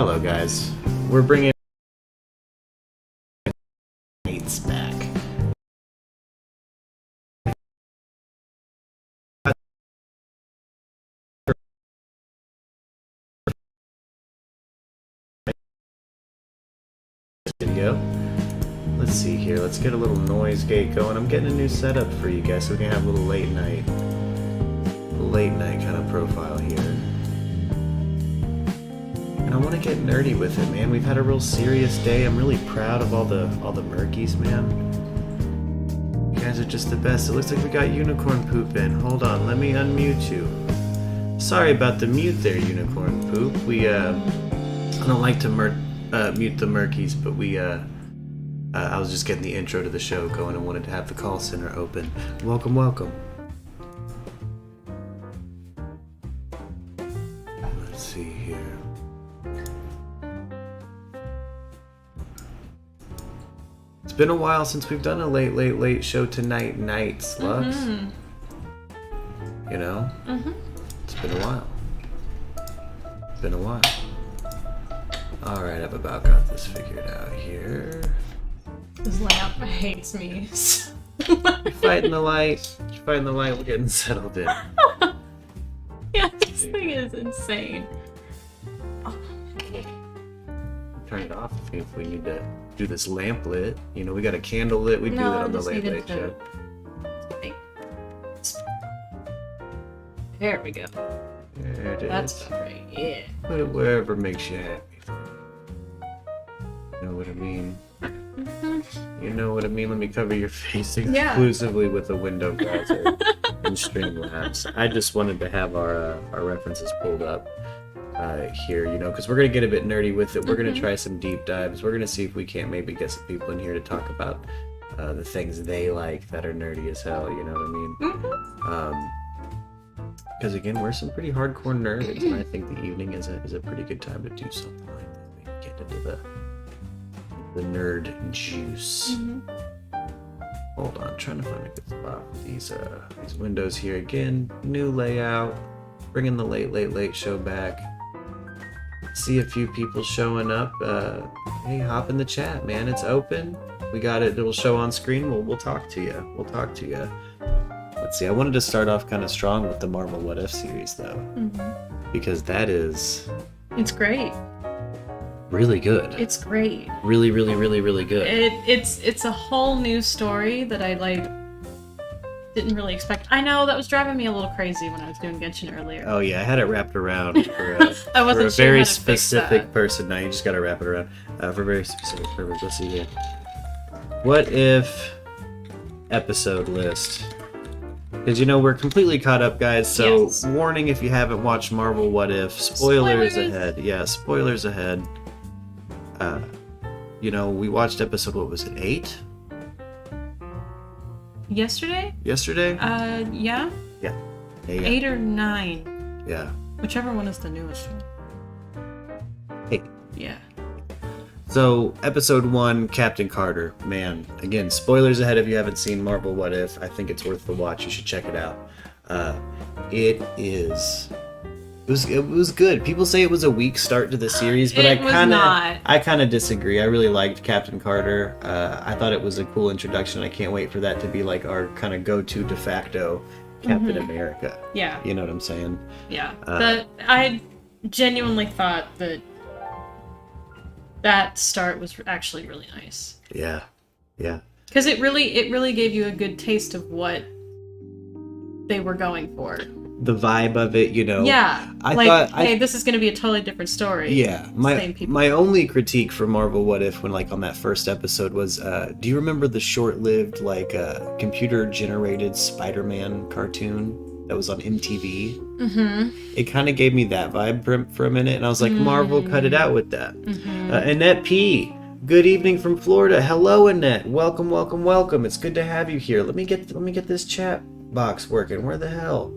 Hello, guys. We're bringing mates back. Video. Let's see here. Let's get a little noise gate going. I'm getting a new setup for you guys, so we can have a little late night kind of profile here. And I want to get nerdy with it, man. We've had a real serious day. I'm really proud of all the Murkies, man. You guys are just the best. It looks like we got unicorn poop in. Hold on, let me unmute you. Sorry about the mute there, unicorn poop. I don't like to mute the Murkies, but I was just getting the intro to the show going and wanted to have the call center open. Welcome, welcome. Let's see here. It's been a while since we've done a late show tonight, slugs. You know? It's been a while. Alright, I've about got this figured out here. This lamp hates me. You're fighting the light. We're getting settled in. Yeah, this thing is insane. Turn it off if we need to do this lamp lit. You know, we got a candle lit. We do that on the late show. There we go. There it is. That's great, yeah. Put it wherever makes you happy. You know what I mean? You know what I mean? Let me cover your face exclusively with a window browser and Streamlabs. I just wanted to have our references pulled up here, you know, because we're going to get a bit nerdy with it. We're going to try some deep dives. We're going to see if we can't maybe get some people in here to talk about the things they like that are nerdy as hell, you know what I mean? Because again, we're some pretty hardcore nerds, and I think the evening is a pretty good time to do something like that. Maybe get into the nerd juice. Hold on, trying to find a good spot for these windows here. Again, new layout, bringing the late show back. See a few people showing up. Hey, hop in the chat, man. It's open. We got it. It'll show on screen. We'll talk to you. Let's see. I wanted to start off kind of strong with the Marvel What If series, though, because that is. It's great. Really good. It's great. Really good. It's a whole new story that I didn't really expect. I know that was driving me a little crazy when I was doing Genshin earlier. Oh yeah, I had it wrapped around for a sure very specific person. Now you just gotta wrap it around for a very specific purpose. Let's see here. What if episode list? Because you know we're completely caught up, guys. So warning if you haven't watched Marvel What If, spoilers ahead. Yeah, spoilers ahead. You know, we watched episode, what was it, 8? Yesterday? Yeah. Yeah. 8 or 9. Yeah. Whichever one is the newest one. 8. Yeah. So, episode 1, Captain Carter. Man, again, spoilers ahead if you haven't seen Marvel What If. I think it's worth the watch. You should check it out. It was good. People say it was a weak start to the series, but I kind of disagree. I really liked Captain Carter. I thought it was a cool introduction. I can't wait for that to be like our kind of go-to de facto Captain America. Yeah. You know what I'm saying? Yeah. I genuinely thought that start was actually really nice. Yeah. Because it really gave you a good taste of what they were going for. The vibe of it, you know. Yeah. I thought, hey, this is going to be a totally different story. Yeah. My only critique for Marvel What If when on that first episode was, do you remember the short-lived computer-generated Spider-Man cartoon that was on MTV? It kind of gave me that vibe for a minute, and I was like, Marvel, cut it out with that. Annette P. Good evening from Florida. Hello, Annette. Welcome. It's good to have you here. Let me get this chat box working. Where the hell?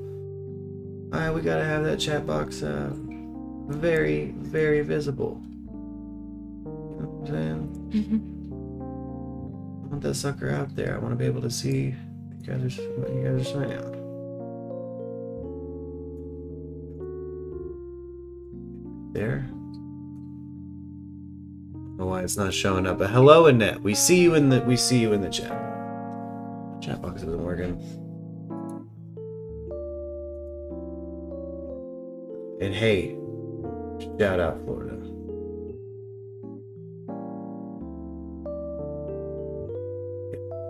Alright, we gotta have that chat box very visible. You know what I'm saying? I want that sucker out there. I want to be able to see what you guys are saying. There. know why it's not showing up. But hello, Annette. We see you in the chat. The chat box isn't working. And hey, shout out Florida.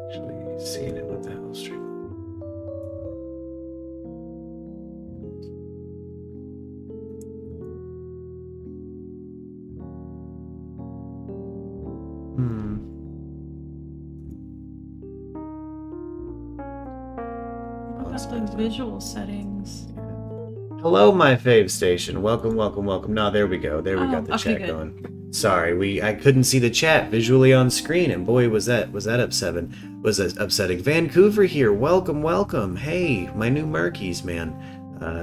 Actually seeing it with the hell stream. What's the visual settings? Hello, my fave station. Welcome. No, there we go. There we got the chat good. going. Sorry, I couldn't see the chat visually on screen, and boy, was that upsetting. Was that upsetting? Vancouver here. Welcome. Hey, my new Merkies, man.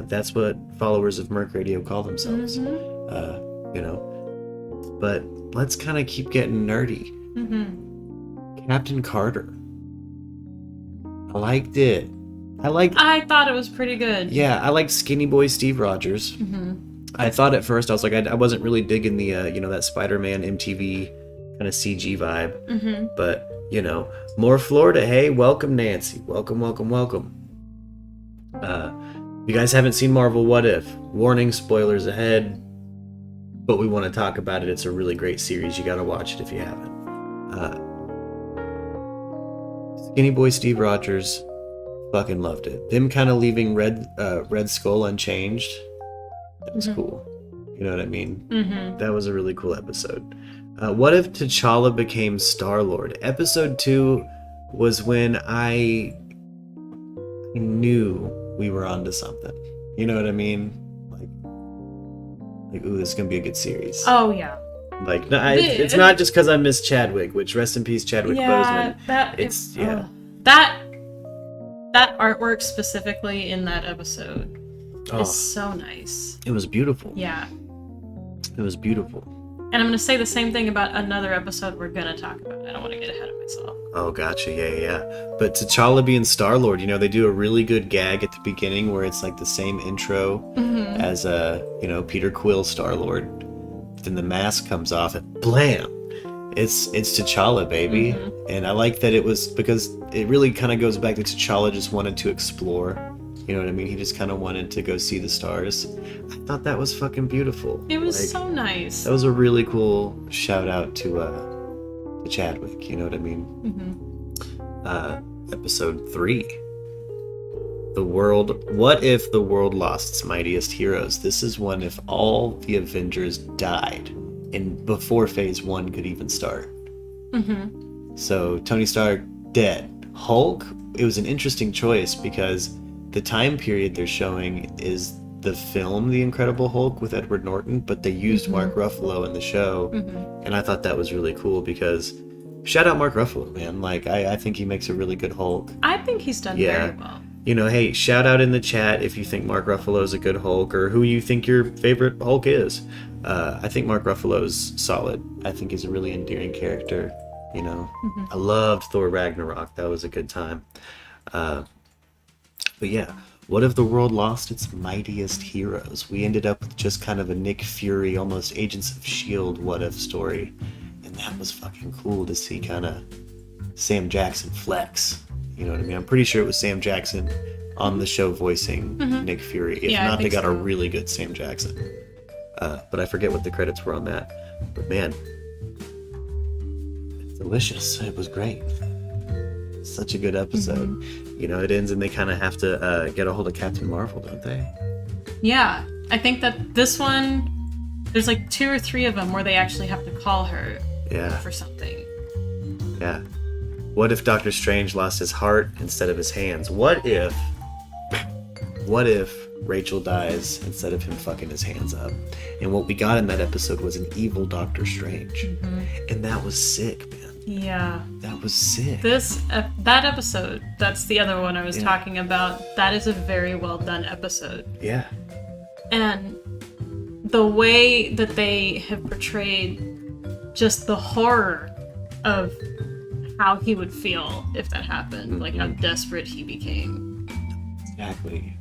That's what followers of Merc Radio call themselves. But let's kind of keep getting nerdy. Captain Carter. I liked it. I thought it was pretty good. Yeah, I liked Skinny Boy Steve Rogers. I thought at first, I was like, I wasn't really digging the, that Spider-Man MTV kind of CG vibe. But, more Florida. Hey, welcome, Nancy. Welcome. You guys haven't seen Marvel What If. Warning, spoilers ahead. But we want to talk about it. It's a really great series. You got to watch it if you haven't. Skinny Boy Steve Rogers. Fucking loved it. Them kind of leaving Red Skull unchanged. That was cool. You know what I mean? That was a really cool episode. What if T'Challa became Star-Lord? Episode 2 was when I knew we were onto something. You know what I mean? Like, ooh, this is gonna be a good series. Oh yeah. Like, no, it's not just because I miss Chadwick, which rest in peace, Chadwick Boseman. That artwork specifically in that episode is so nice. It was beautiful. Yeah. It was beautiful. And I'm going to say the same thing about another episode we're going to talk about. I don't want to get ahead of myself. Oh, gotcha. Yeah. But T'Challa being Star-Lord, they do a really good gag at the beginning where it's like the same intro as, Peter Quill Star-Lord. Then the mask comes off and blam! It's T'Challa, baby. And I like that it was, because it really kind of goes back to T'Challa just wanted to explore. You know what I mean? He just kind of wanted to go see the stars. I thought that was fucking beautiful. It was so nice. That was a really cool shout out to Chadwick. You know what I mean? Episode 3. The world. What if the world lost its mightiest heroes? This is one if all the Avengers died. And before Phase 1 could even start. So Tony Stark dead. Hulk, it was an interesting choice because the time period they're showing is the film The Incredible Hulk with Edward Norton, but they used Mark Ruffalo in the show. And I thought that was really cool because shout out Mark Ruffalo, man. Like, I think he makes a really good Hulk. I think he's done very well. Hey, shout out in the chat if you think Mark Ruffalo is a good Hulk or who you think your favorite Hulk is. I think Mark Ruffalo's solid. I think he's a really endearing character. I loved Thor Ragnarok. That was a good time. But yeah, what if the world lost its mightiest heroes? We ended up with just kind of a Nick Fury, almost Agents of S.H.I.E.L.D. what if story. And that was fucking cool to see kind of Sam Jackson flex. You know what I mean? I'm pretty sure it was Sam Jackson on the show voicing Nick Fury. If not, they got a really good Sam Jackson. But I forget what the credits were on that. But man, it's delicious. It was great. Such a good episode. It ends and they kind of have to get a hold of Captain Marvel, don't they? Yeah. I think that this one, there's like 2 or 3 of them where they actually have to call her for something. Yeah. What if Doctor Strange lost his heart instead of his hands? What if Rachel dies instead of him fucking his hands up? And what we got in that episode was an evil Doctor Strange. And that was sick, man. Yeah. That was sick. That episode, that's the other one I was talking about. That is a very well done episode. Yeah. And the way that they have portrayed just the horror of how he would feel if that happened, like how desperate he became. Exactly.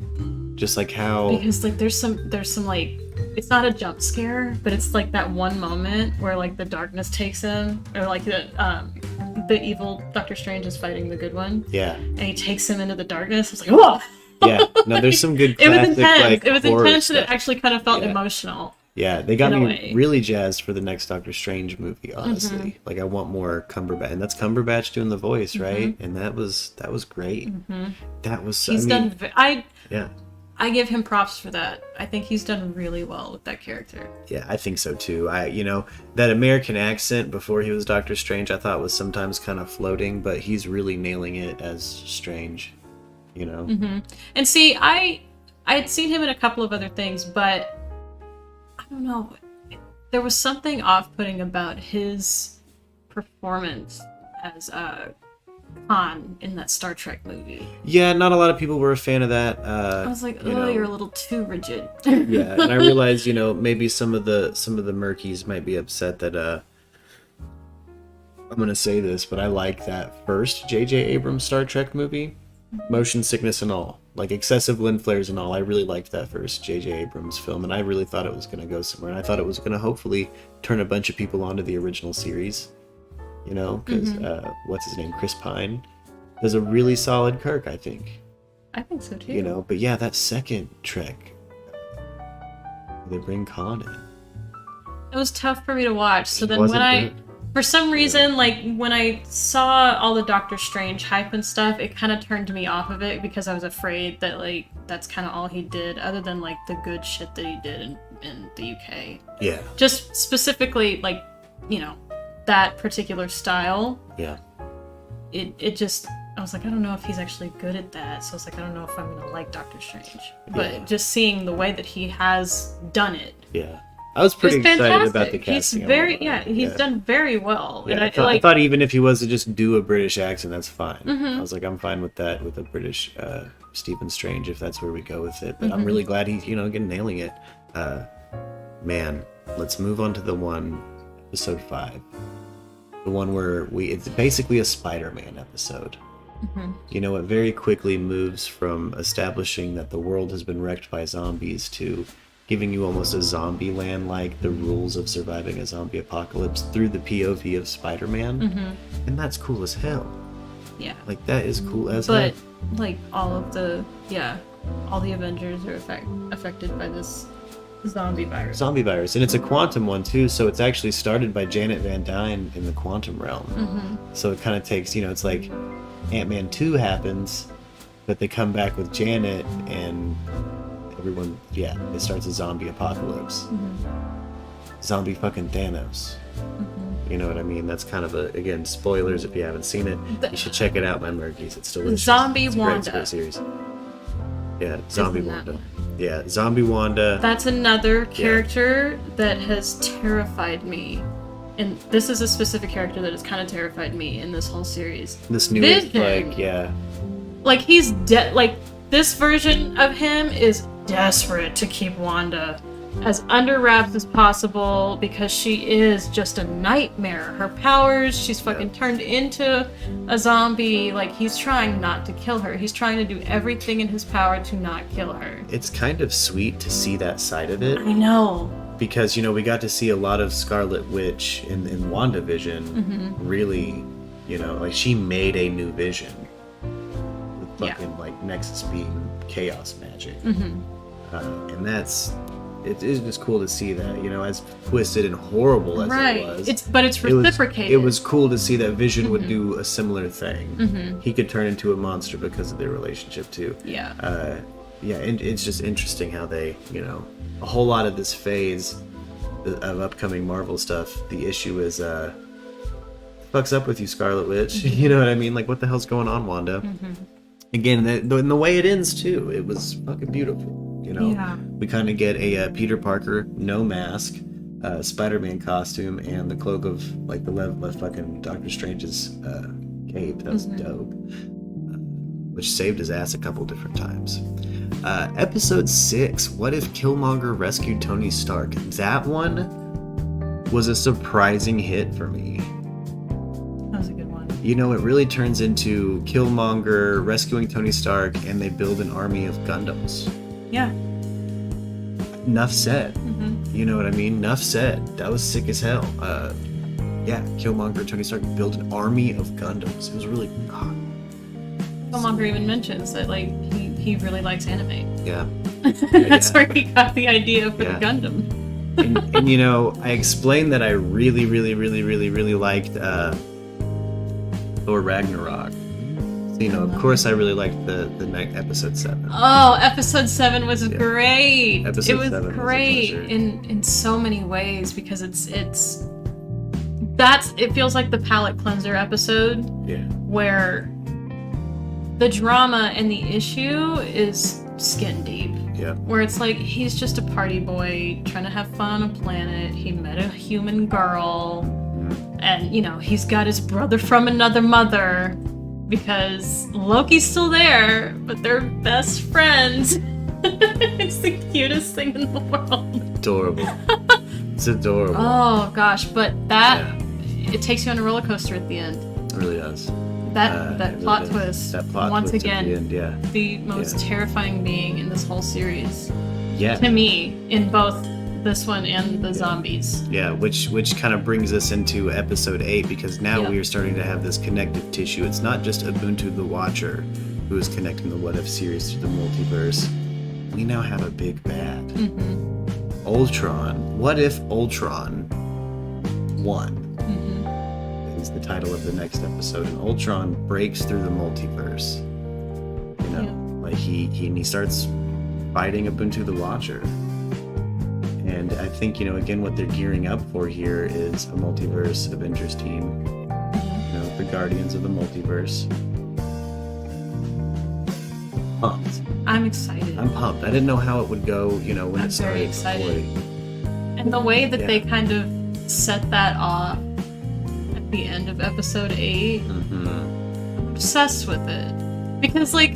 Just like how, because like there's some like it's not a jump scare, but it's like that one moment where like the darkness takes him, or like the evil Doctor Strange is fighting the good one. Yeah. And he takes him into the darkness. It's like, whoa! Yeah. No, there's some good classic, it was intense. like, it was horror intense stuff. and it actually kind of felt emotional. Yeah, they got me really jazzed for the next Doctor Strange movie, honestly. Mm-hmm. Like, I want more Cumberbatch. And that's Cumberbatch doing the voice, right? And that was great. Mm-hmm. That was... He's done... Yeah. I give him props for that. I think he's done really well with that character. Yeah, I think so too. That American accent before he was Doctor Strange, I thought was sometimes kind of floating, but he's really nailing it as Strange, Mm-hmm. And see, I had seen him in a couple of other things, but I don't know. There was something off-putting about his performance as Khan in that Star Trek movie. Yeah, not a lot of people were a fan of that. I was like, oh, you're a little too rigid. Yeah, and I realized, maybe some of the Murkies might be upset that I'm gonna say this, but I like that first J.J. Abrams Star Trek movie, motion sickness and all, like excessive lens flares and all. I really liked that first J.J. Abrams film, and I really thought it was gonna go somewhere, and I thought it was gonna hopefully turn a bunch of people onto the original series. Because what's his name, Chris Pine, does a really solid Kirk, I think. I think so too. But yeah, that second Trek, they bring Khan in. It was tough for me to watch. So then for some reason, like when I saw all the Doctor Strange hype and stuff, it kind of turned me off of it because I was afraid that like that's kind of all he did, other than like the good shit that he did in the UK. Yeah. Just specifically like, that particular style. Yeah. It just, I was like, I don't know if he's actually good at that. So I was like, I don't know if I'm gonna like Doctor Strange. But just seeing the way that he has done it. Yeah. I was pretty excited about the casting. He's done very well. Yeah, And I thought even if he was to just do a British accent, that's fine. I was like, I'm fine with that, with a British Stephen Strange, if that's where we go with it. But I'm really glad he's, again, nailing it. Man, let's move on to the one, episode 5. The one where it's basically a Spider-Man episode. It very quickly moves from establishing that the world has been wrecked by zombies to giving you almost a zombie land, like the rules of surviving a zombie apocalypse through the POV of Spider-Man. And that's cool as hell. Yeah. Like, that is cool as hell. But, like, all the Avengers are affected by this zombie virus. And it's a quantum one too, so it's actually started by Janet Van Dyne in the quantum realm. So it kind of takes, it's like Ant-Man 2 happens, but they come back with Janet and everyone, it starts a zombie apocalypse. Zombie fucking Thanos. You know what I mean? That's kind of again, spoilers if you haven't seen it. You should check it out, my Murkies. It's delicious. Zombie Wanda. Great series. Yeah, Zombie Wanda. Yeah, Zombie Wanda. That's another character that has terrified me. And this is a specific character that has kind of terrified me in this whole series. This new Vision. Like, he's like, this version of him is desperate to keep Wanda as under wraps as possible because she is just a nightmare. Her powers, she's fucking turned into a zombie. Like, he's trying not to kill her. He's trying to do everything in his power to not kill her. It's kind of sweet to see that side of it. I know. Because, we got to see a lot of Scarlet Witch in WandaVision. Really, like, she made a new Vision. With fucking, like, Nexus being chaos magic. And it is just cool to see that, as twisted and horrible as it was. But it's reciprocated. It was cool to see that Vision would do a similar thing. He could turn into a monster because of their relationship too. Yeah. And it's just interesting how they, a whole lot of this phase of upcoming Marvel stuff, the issue is, fucks up with you, Scarlet Witch. You know what I mean? Like, what the hell's going on, Wanda? Again, the way it ends too, it was fucking beautiful. We kind of get a Peter Parker, no mask, Spider-Man costume, and the cloak of, like, the left fucking Doctor Strange's cape. That was dope. Which saved his ass a couple different times. Episode 6, What If Killmonger Rescued Tony Stark? That one was a surprising hit for me. That was a good one. It really turns into Killmonger rescuing Tony Stark, and they build an army of Gundams. Yeah. enough said. Mm-hmm. You know what I mean? Enough said. That was sick as hell. Yeah, Killmonger, Tony Stark built an army of Gundams. It was really Killmonger even mentions that like he really likes anime. Yeah. That's where he got the idea for the Gundam. and you know, I explained that I really liked Thor Ragnarok. So, you know, of course, I really liked the next episode 7. Oh, episode 7 was great. Episode it was 7 great was in so many ways because it feels like the palate cleanser episode. Yeah. Where the drama and the issue is skin deep. Yeah. Where it's like he's just a party boy trying to have fun on a planet. He met a human girl, and you know he's got his brother from another mother because Loki's still there, but they're best friends. It's the cutest thing in the world. Adorable. It's adorable. Oh gosh, but it takes you on a roller coaster at the end. It really does. That plot twist. That plot once twist again, at the end, the most terrifying being in this whole series. Yeah. To me, in both this one and the zombies. Yeah, which kind of brings us into episode 8 because now we are starting to have this connective tissue. It's not just Ubuntu the Watcher who is connecting the What If series to the multiverse. We now have a big bad. Mm-hmm. Ultron. What if Ultron won? Is the title of the next episode, and Ultron breaks through the multiverse. You know, like he starts fighting Ubuntu the Watcher, and I think again what they're gearing up for here is a multiverse Avengers team. You know, the Guardians of the Multiverse. Pumped. I'm excited. I'm pumped. I didn't know how it would go. You know, when it started. Very excited. And the way that they kind of set that off. The end of episode 8. I'm obsessed with it because it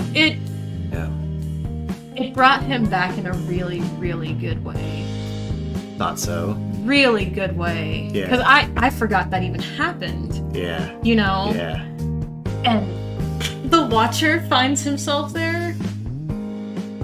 brought him back in a really good way. Thought so. Really good way. Because I forgot that even happened. Yeah. You know. Yeah. And the Watcher finds himself there.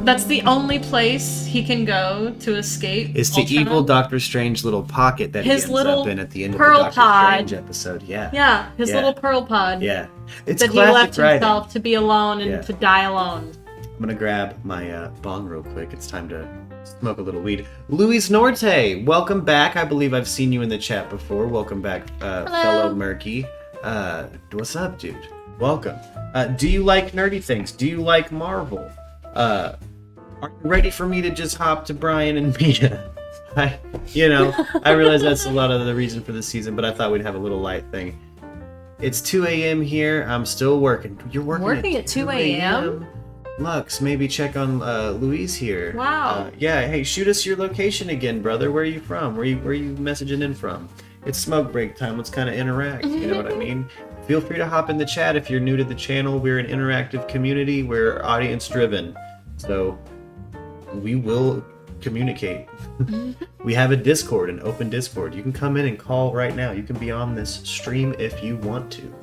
That's the only place he can go to escape. It's the Ultron. evil Doctor Strange little pocket that his he ends little up in at the end pearl of the Doctor pod. Strange episode. Yeah. Yeah, his little pearl pod. Yeah. It's that he classic left writing. himself to be alone and to die alone. I'm gonna grab my bong real quick. It's time to smoke a little weed. Luis Norte, welcome back. I believe I've seen you in the chat before. Welcome back, fellow Murky. What's up, dude? Welcome. Do you like nerdy things? Do you like Marvel? Are you ready for me to just hop to Brian and Miya? I realize that's a lot of the reason for the season, but I thought we'd have a little light thing. It's 2 a.m. here. I'm still working. You're working at 2 a.m.? Lux, maybe check on Louise here. Wow. Yeah, hey, shoot us your location again, brother. Where are you from? Where are you messaging in from? It's smoke break time. Let's kind of interact. You know what I mean? Feel free to hop in the chat if you're new to the channel. We're an interactive community. We're audience driven. So we will communicate. We have a Discord, an open Discord. You can come in and call right now. You can be on this stream if you want to.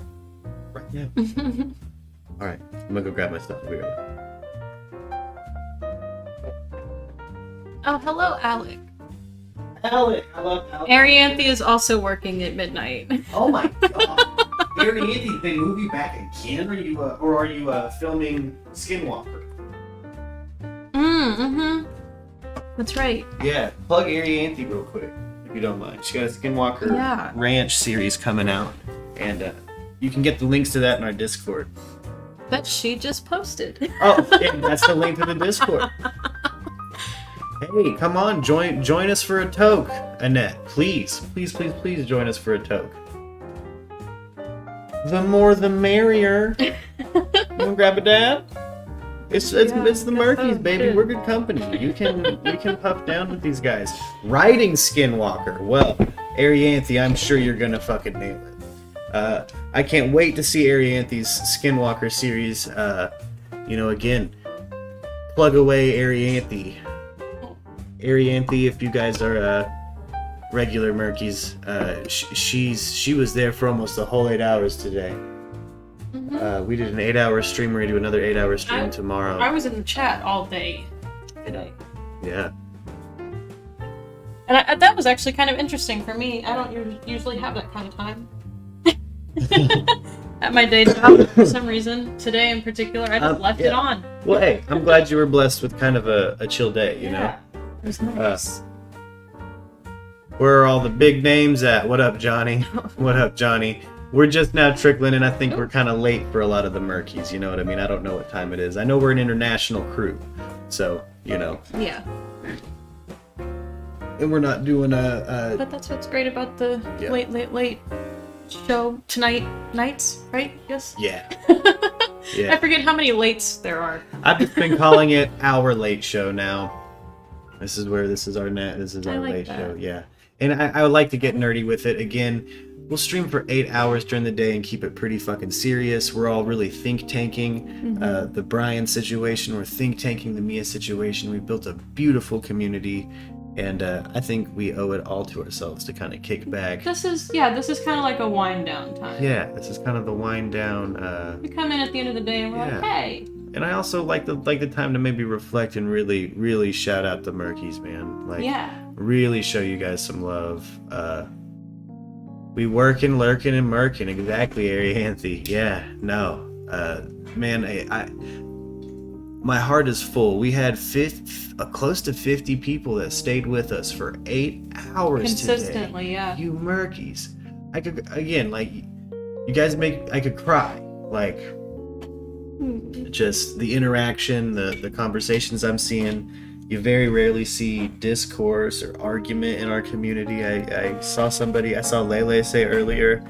Right now. All right, I'm gonna go grab my stuff. I'll be right back. Oh, hello, Alec. Alec, I love Alec. Arianthe is also working at midnight. Oh my god. Arianthe, they move you back again? Are you filming Skinwalker? That's right. Yeah, plug Arianthe real quick, if you don't mind. She got a Skinwalker Ranch series coming out, and you can get the links to that in our Discord. That she just posted. Oh, yeah, that's the link to the Discord. Hey, come on, join us for a toke, Annette. Please join us for a toke. The more the merrier. You wanna grab a dab? It's the Murphys, baby. We're good company. We can puff down with these guys. Writing Skinwalker. Well, Arianthe, I'm sure you're gonna fucking nail it. I can't wait to see Arianthe's Skinwalker series. Again, plug away Arianthe. Arianthe, if you guys are regular Murkies, she was there for almost the whole 8 hours today. We did an 8-hour stream. We're gonna do another 8-hour stream tomorrow. I was in the chat all day today. Yeah. And that was actually kind of interesting for me. I don't usually have that kind of time. At my day job, for some reason, today in particular, I just left it on. Well, hey, I'm glad you were blessed with kind of a chill day, you know? It was nice. Where are all the big names at? What up, Johnny? What up, Johnny? We're just now trickling in. I think we're kind of late for a lot of the Murkies, you know what I mean? I don't know what time it is. I know we're an international crew, so, you know. Yeah. And we're not doing But that's what's great about the late show nights, right? Yes? Yeah. I forget how many lates there are. I've just been calling it our late show now. This is our late show, yeah. And I would like to get nerdy with it. Again, we'll stream for 8 hours during the day and keep it pretty fucking serious. We're all really think-tanking. The Brian situation, we're think-tanking the Miya situation. We built a beautiful community. And I think we owe it all to ourselves to kind of kick back. This is kind of like a wind down time. Yeah, this is kind of the wind down. We come in at the end of the day and we're like, hey. And I also like the time to maybe reflect and really, really shout out the Murkies, man. Like, really show you guys some love. We working, lurking, and murking. Exactly, Arianthe. Yeah, no. Man, my heart is full. We had close to 50 people that stayed with us for 8 hours consistently today. Yeah. You Murkies. I could, again, like, you guys I could cry. Like, just the interaction, the conversations I'm seeing. You very rarely see discourse or argument in our community. I saw Lele say earlier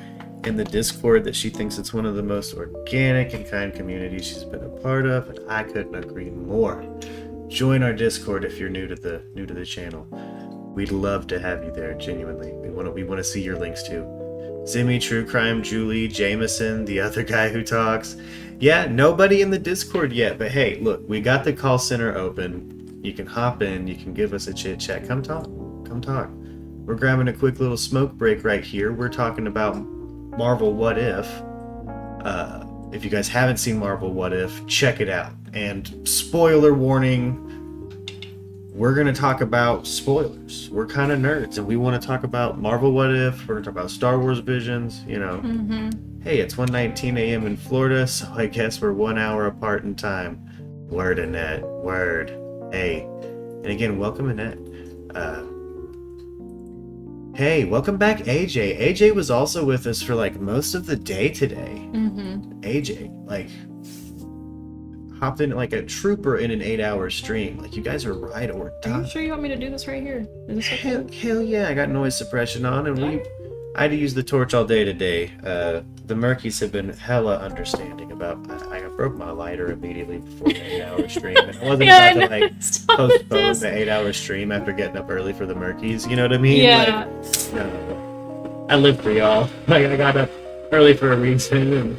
in the Discord that she thinks it's one of the most organic and kind communities she's been a part of, and I couldn't agree more. Join our Discord if you're new to the channel. We'd love to have you there, genuinely. We want to see your links too. Zimmy, True Crime, Julie, Jameson, the other guy who talks. Yeah, nobody in the Discord yet, but hey, look, we got the call center open. You can hop in, you can give us a chit chat. Come talk. We're grabbing a quick little smoke break right here. We're talking about Marvel What If. If you guys haven't seen Marvel What If, check it out. And spoiler warning, we're going to talk about spoilers. We're kind of nerds, and we want to talk about Marvel What If. We're going to talk about Star Wars Visions, you know. Hey, it's 1:19 a.m. in Florida, so I guess we're 1 hour apart in time. Word, Annette. Word. Hey. And again, welcome, Annette. Hey, welcome back, AJ. AJ was also with us for like most of the day today. AJ, like, hopped in like a trooper in an 8-hour stream. Like, you guys are ride or die. Are you sure you want me to do this right here? Is this okay? Hell yeah, I got noise suppression on, and I had to use the torch all day today. The Murkies have been hella understanding about. I broke my lighter immediately before the 8-hour stream, and I wasn't about to like postpone the 8-hour stream after getting up early for the Murkies. You know what I mean? Yeah. Like, no. I live for y'all. Like, I got up early for a reason, and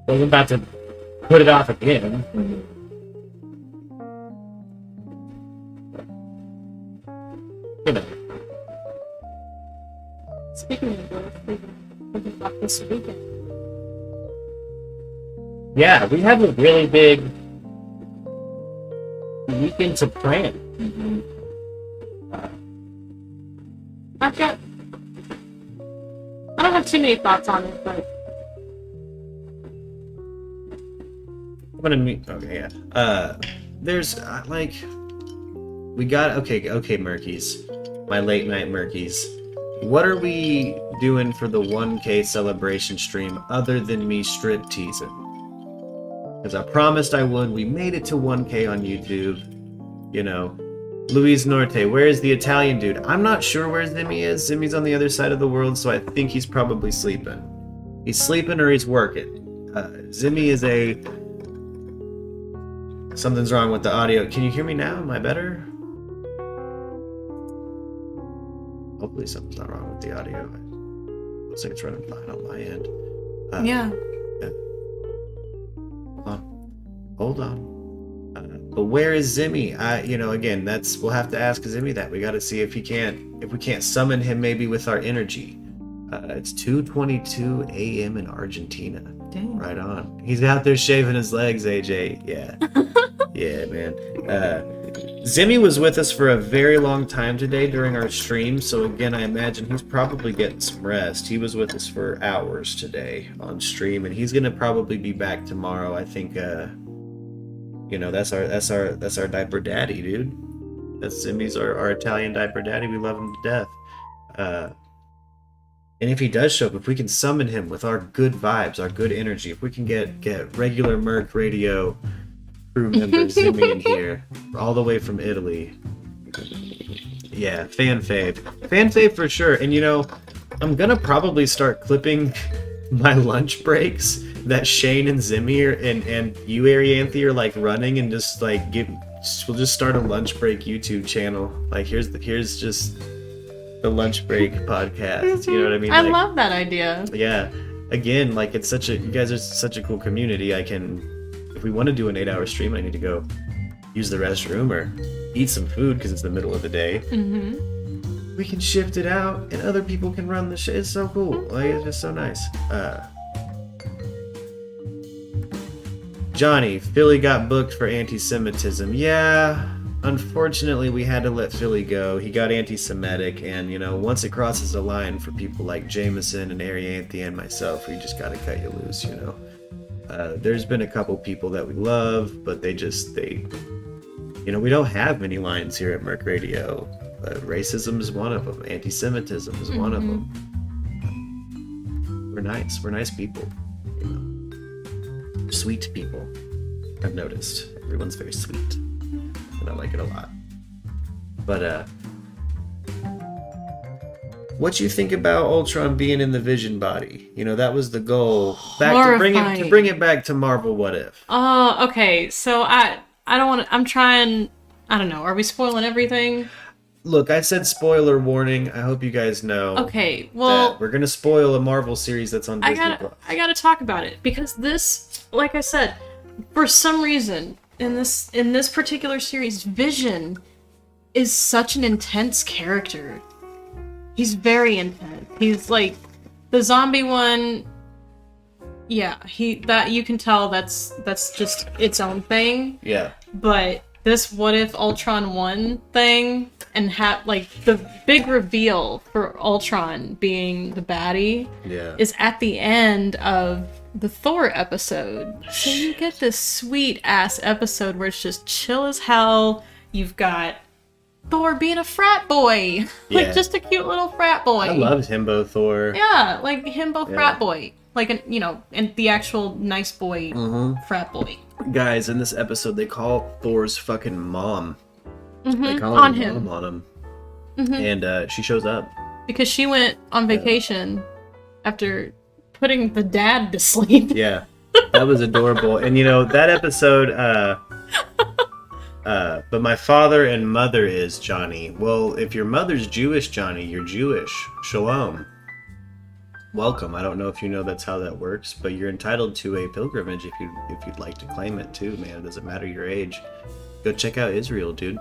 wasn't about to put it off again. You know. Speaking of this, we talked this weekend. Yeah, we have a really big weekend to plan. I don't have too many thoughts on it, but I'm gonna meet. Okay, yeah. There's like, we got okay, Murkies, my late night Murkies. What are we doing for the 1K celebration stream other than me strip teasing? Because I promised I would. We made it to 1K on YouTube. You know, Luis Norte, where is the Italian dude? I'm not sure where Zimmy is. Zimmy's on the other side of the world, so I think he's probably sleeping. He's sleeping or he's working. Zimmy is a... Something's wrong with the audio. Can you hear me now? Am I better? Hopefully something's not wrong with the audio. Looks like it's running fine on my end. yeah. Hold on. But where is Zimmy? Again, we'll have to ask Zimmy that. We got to see if we can't summon him maybe with our energy. It's 2:22 a.m. in Argentina. Dang. Right on. He's out there shaving his legs, AJ. Yeah. Yeah, man. Zimmy was with us for a very long time today during our stream, so again, I imagine he's probably getting some rest. He was with us for hours today on stream, and he's gonna probably be back tomorrow. I think, that's our diaper daddy, dude. That's Zimmy's our Italian diaper daddy. We love him to death. And if he does show up, if we can summon him with our good vibes, our good energy, if we can get regular Merc Radio crew member Zimmy in here, all the way from Italy. Yeah, fan fave. Fan fave for sure. And I'm gonna probably start clipping my lunch breaks that Shane and Zimmy and you, Arianthe, are like running, and just like we'll just start a lunch break YouTube channel. Like here's just the lunch break podcast. You know what I mean? I love that idea. Yeah. Again, like you guys are such a cool community. If we want to do an 8-hour stream, I need to go use the restroom or eat some food because it's the middle of the day. Mm-hmm. We can shift it out, and other people can run the shit. It's so cool. Like, it's just so nice. Johnny, Philly got booked for anti-Semitism. Yeah, unfortunately, we had to let Philly go. He got anti-Semitic, and once it crosses the line for people like Jameson and Arianthe and myself, we just gotta cut you loose. There's been a couple people that we love, but we don't have many lines here at Merc Radio. Racism is one of them. Anti-Semitism is one of them. We're nice. We're nice people. Sweet people. I've noticed. Everyone's very sweet. And I like it a lot. But, what you think about Ultron being in the Vision body? That was the goal. To bring it back to Marvel What If. Okay. So I don't want to. I'm trying. I don't know. Are we spoiling everything? Look, I said spoiler warning. I hope you guys know. Okay. Well, that we're gonna spoil a Marvel series that's on Disney Plus. I gotta talk about it because this, like I said, for some reason in this particular series, Vision is such an intense character. He's very intense. He's like the zombie one. Yeah, that you can tell that's just its own thing. Yeah. But this What If Ultron 1 thing and the big reveal for Ultron being the baddie is at the end of the Thor episode. So you get this sweet ass episode where it's just chill as hell. You've got Thor being a frat boy. Just a cute little frat boy. I loved Himbo Thor. Yeah, like Himbo frat boy. Like, and the actual nice boy frat boy. Guys, in this episode, they call Thor's fucking mom. Mm-hmm. They call on him him. Mom on him. Mm-hmm. And she shows up. Because she went on vacation after putting the dad to sleep. Yeah, that was adorable. And, that episode... but my father and mother is Johnny. Well, if your mother's Jewish, Johnny, you're Jewish. Shalom. Welcome. I don't know if you know that's how that works, but you're entitled to a pilgrimage if you'd like to claim it too, man. It doesn't matter your age. Go check out Israel, dude.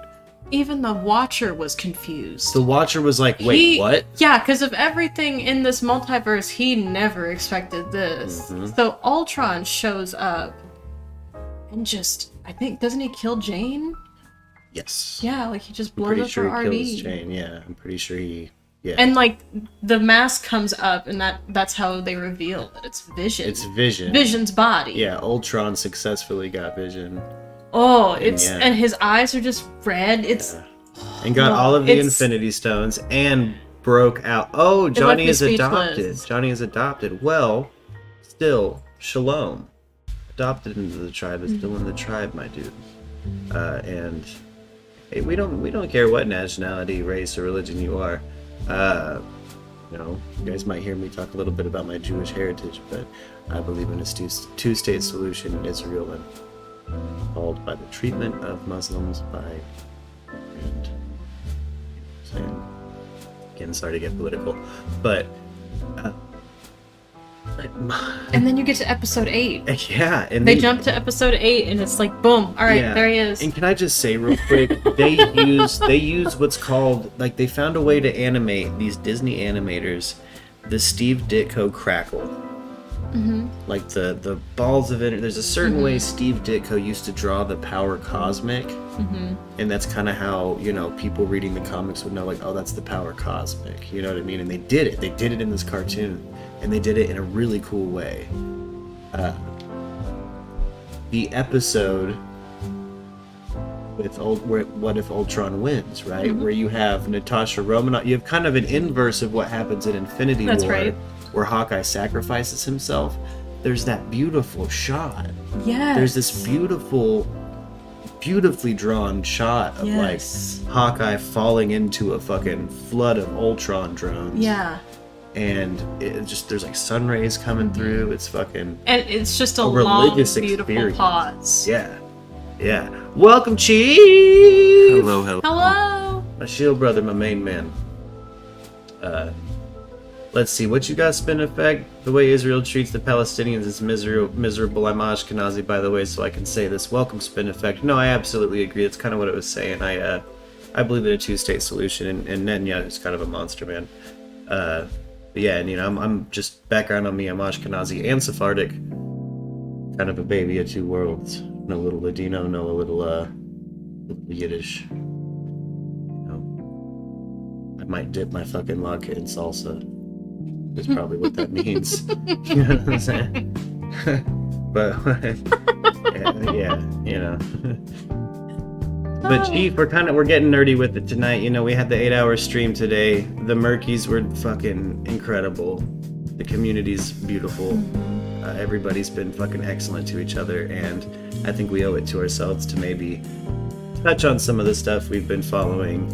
Even the Watcher was confused. The Watcher was like, wait, what? Yeah, because of everything in this multiverse, he never expected this. Mm-hmm. So Ultron shows up and I think, doesn't he kill Jane? Yes. Yeah, like he just blows up her RV. He kills Jane, yeah. I'm pretty sure he... Yeah. And the mask comes up, and that's how they reveal that it's Vision. It's Vision. Vision's body. Yeah, Ultron successfully got Vision. Oh, and his eyes are just red. And got all of the Infinity Stones and broke out. Oh, Johnny is adopted. Johnny is adopted. Well, still, Shalom. Adopted into the tribe is still in the tribe, my dude. And hey, we don't care what nationality, race, or religion you are. You guys might hear me talk a little bit about my Jewish heritage, but I believe in a two-state solution in Israel, and called by the treatment of Muslims again, sorry to get political, but and then you get to episode 8. Yeah, and they jump to episode 8, and it's like, boom! All right, there he is. And can I just say real quick, they use what's called, like, they found a way to animate these Disney animators, the Steve Ditko crackle. Like the balls of it. There's a certain way Steve Ditko used to draw the power cosmic, and that's kind of how, you know, people reading the comics would know, like, oh, that's the power cosmic. You know what I mean? And they did it. They did it in this cartoon, and they did it in a really cool way. The episode with What If Ultron Wins, right? Where you have Natasha Romanoff. You have kind of an inverse of what happens in Infinity War, right. Where Hawkeye sacrifices himself. There's that beautiful shot. Yes. There's this beautifully drawn shot of like Hawkeye falling into a fucking flood of Ultron drones. Yeah. And it just, there's like sun rays coming through. It's fucking... And it's just a long, beautiful pause. Yeah. Yeah. Welcome, Chief! Hello. Hello! My shield brother, my main man. Let's see, what you got, Spin Effect? The way Israel treats the Palestinians is miserable. I'm Ashkenazi, by the way, so I can say this. Welcome, Spin Effect. No, I absolutely agree. That's kind of what it was saying. I believe in a two-state solution, and Netanyahu is kind of a monster, man. But yeah, and you know, I'm just background on me. I'm Ashkenazi and Sephardic. Kind of a baby of two worlds. No little Ladino, no little Yiddish. You know, I might dip my fucking latke in salsa. Is probably what that means. You know what I'm saying? But yeah, you know. But Chief, we're getting nerdy with it tonight. You know, we had the 8-hour stream today. The Murkies were fucking incredible. The community's beautiful. Everybody's been fucking excellent to each other, and I think we owe it to ourselves to maybe touch on some of the stuff we've been following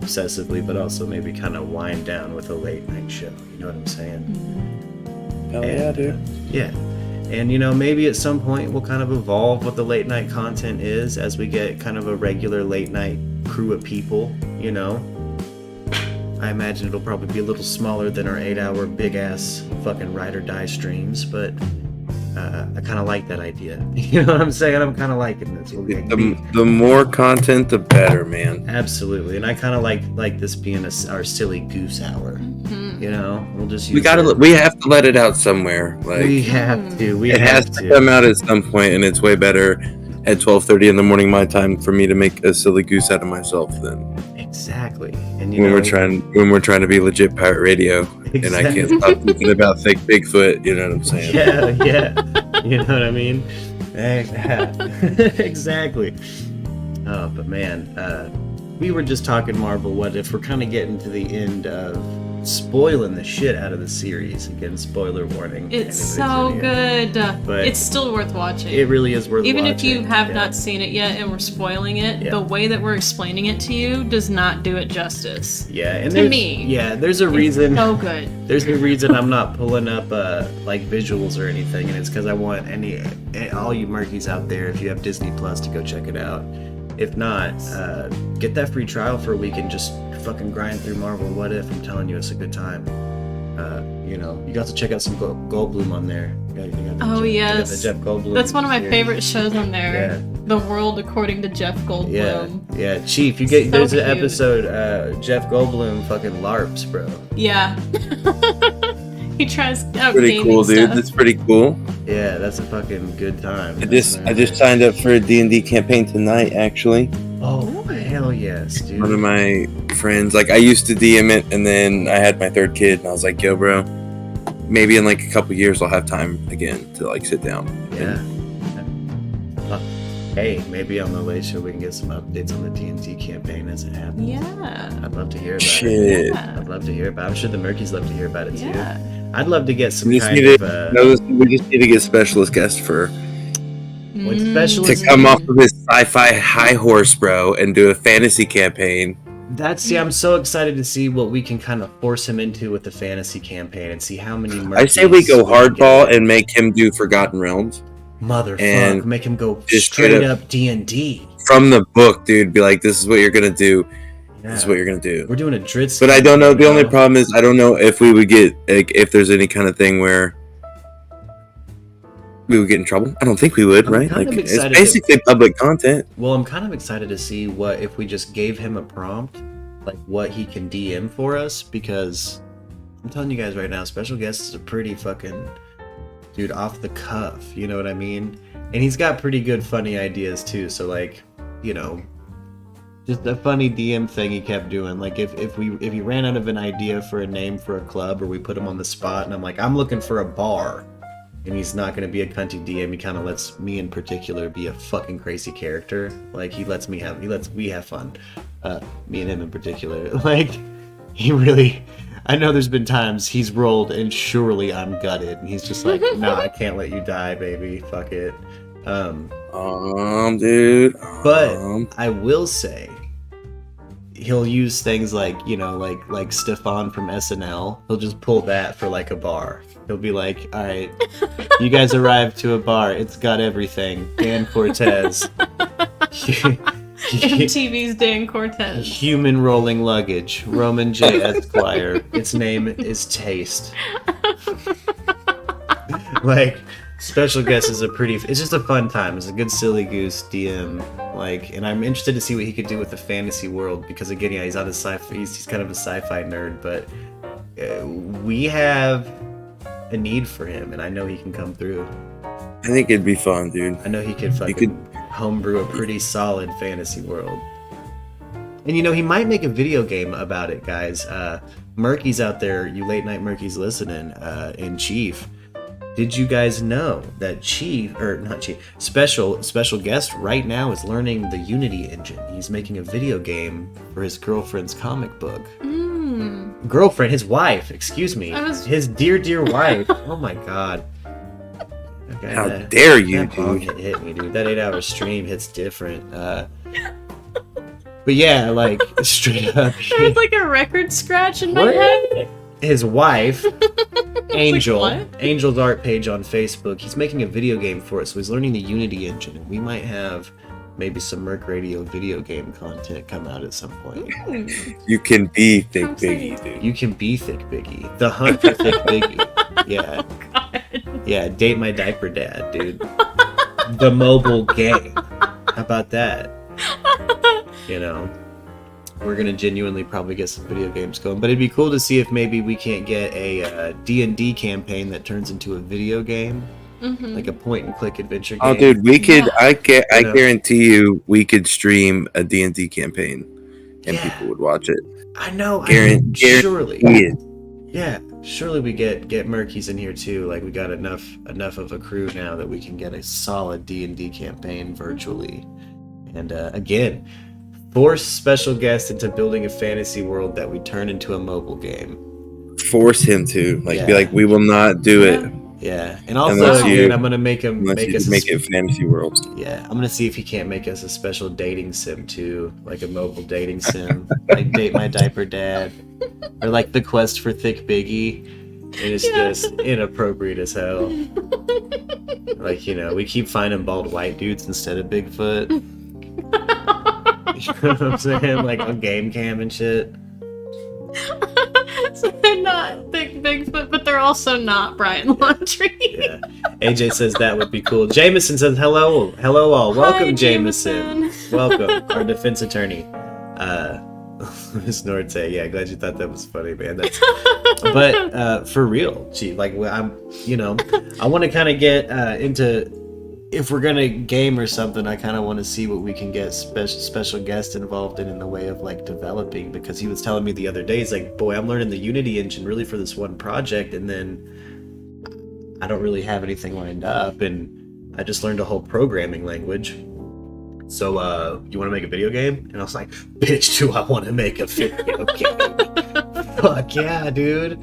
obsessively, but also maybe kind of wind down with a late night show. You know what I'm saying? Hell yeah, dude. Yeah. And, you know, maybe at some point we'll kind of evolve what the late night content is as we get kind of a regular late night crew of people, you know? I imagine it'll probably be a little smaller than our 8-hour big-ass fucking ride or die streams, but I kind of like that idea. You know what I'm saying? I'm kind of liking this. The more content, the better, man. Absolutely. And I kind of like this being our silly goose hour. You know, we'll just use we have to let it out somewhere. Like, we have to. It has to come out at some point, and it's way better at 12:30 in the morning my time for me to make a silly goose out of myself than exactly. And when we're trying to be legit pirate radio, and I can't stop thinking about thick Bigfoot. You know what I'm saying? Yeah. You know what I mean? Exactly. Oh, but man, we were just talking Marvel. What if we're kind of getting to the end of spoiling the shit out of the series? Again, spoiler warning. It's so good, but it's still worth watching. It really is worth even watching. If you have not seen it yet and we're spoiling it, the way that we're explaining it to you does not do it justice. Yeah, and to me, there's a reason. It's so good. There's a reason I'm not pulling up like visuals or anything, and it's because I want all you Murkies out there, if you have Disney Plus, to go check it out. If not, get that free trial for a week and just fucking grind through Marvel What If. I'm telling you, it's a good time. You know, you got to check out some Goldblum on there. Yes, the Jeff Goldblum. That's one of my favorite shows on there. Yeah. The World According to Jeff Goldblum. Yeah, Chief. There's an episode. Jeff Goldblum fucking LARPs, bro. Yeah. He tries out pretty cool, dude. Stuff. That's pretty cool. Yeah, that's a fucking good time. I just signed up for a D&D campaign tonight, actually. Oh, hell yes, dude. One of my friends, like, I used to DM it, and then I had my third kid, and I was like, yo, bro, maybe in like a couple years I'll have time again to like sit down. Yeah. Hey, maybe on the late show we can get some updates on the D&D campaign as it happens. Yeah. I'd love to hear about it. Yeah. I'd love to hear about it. I'm sure the Murkies love to hear about it too. Yeah. I'd love to get some we kind just need to get specialist guests to come off of this sci-fi high horse, bro, and do a fantasy campaign. I'm so excited to see what we can kind of force him into with the fantasy campaign and see how many Murkies I say we go hardball and make him do Forgotten Realms. Motherfucker, make him go straight up D&D. From the book, dude, be like, this is what you're going to do. Yeah. This is what you're going to do. We're doing a Dritz. But I don't know. The only problem is I don't know if we would get, like, if there's any kind of thing where we would get in trouble. I don't think we would, right? Like, it's basically public content. Well, I'm kind of excited to see what if we just gave him a prompt, like what he can DM for us, because I'm telling you guys right now, special guest is a pretty fucking dude, off the cuff. You know what I mean? And he's got pretty good funny ideas too. So like, you know, just a funny DM thing he kept doing. Like if he ran out of an idea for a name for a club, or we put him on the spot, and I'm like, I'm looking for a bar, and he's not gonna be a cunty DM. He kind of lets me in particular be a fucking crazy character. Like we have fun. Me and him in particular. Like he really. I know there's been times he's rolled and surely I'm gutted, and he's just like, no, I can't let you die, baby. Fuck it. Dude. But I will say, he'll use things like, you know, like Stefan from SNL. He'll just pull that for like a bar. He'll be like, all right, you guys arrived to a bar. It's got everything. Dan Cortez. MTV's Dan Cortez. Human rolling luggage. Roman J. Esquire. Its name is Taste. Like, special guest is it's just a fun time. It's a good silly goose DM. Like, and I'm interested to see what he could do with the fantasy world, because again, yeah, he's on a sci-fi. He's kind of a sci-fi nerd, but we have a need for him, and I know he can come through. I think it'd be fun, dude. I know he could homebrew a pretty solid fantasy world. And you know, he might make a video game about it, guys. Murky's out there, you late night Murky's listening, and Chief. Did you guys know that special guest right now is learning the Unity engine? He's making a video game for his girlfriend's comic book. Girlfriend, his wife, excuse me. His dear wife. Oh my god. Okay, how dare you, dude? Hit me, dude. That 8-hour stream hits different. But yeah, like straight up. There's like a record scratch in my head. His wife, Angel, like, Angel's art page on Facebook. He's making a video game for it, so he's learning the Unity engine, and we might have maybe some Merc Radio video game content come out at some point. You can be Thick Biggie, dude. You can be Thick Biggie. The hunt for Thick Biggie. Yeah. God. Yeah, date my diaper dad, dude. The mobile game. How about that? You know, we're gonna genuinely probably get some video games going, but it'd be cool to see if maybe we can't get a D&D campaign that turns into a video game. Like a point-and-click adventure game. Oh, dude, we could. I guarantee you, we could stream a D&D campaign, and people would watch it. I know. Surely. Yeah, surely we get Murky's in here too. Like we got enough of a crew now that we can get a solid D&D campaign virtually. And again, force special guests into building a fantasy world that we turn into a mobile game. Force him to be like, we will not do it. Yeah, and also again, I'm gonna make him make it fantasy world. Yeah, I'm gonna see if he can't make us a special dating sim too, like a mobile dating sim, like Date My Diaper Dad, or like The Quest for Thick Biggie, and it's just inappropriate as hell. Like, you know, we keep finding bald white dudes instead of Bigfoot. You know what I'm saying? Like on game cam and shit. So they're not Thick Bigfoot, but they're also not Brian Lauindrie. Yeah. AJ says that would be cool. Jameson says hello all. Welcome, Hi, Jameson. Welcome, our defense attorney. Miss Norte, yeah, glad you thought that was funny, man. But for real, gee, like I want to kind of get into, if we're gonna game or something, I kind of want to see what we can get special guests involved in the way of like developing, because he was telling me the other day, he's like, boy, I'm learning the Unity engine really for this one project, and then I don't really have anything lined up, and I just learned a whole programming language. So you want to make a video game? And I was like, bitch, do I want to make a video game? Fuck yeah, dude.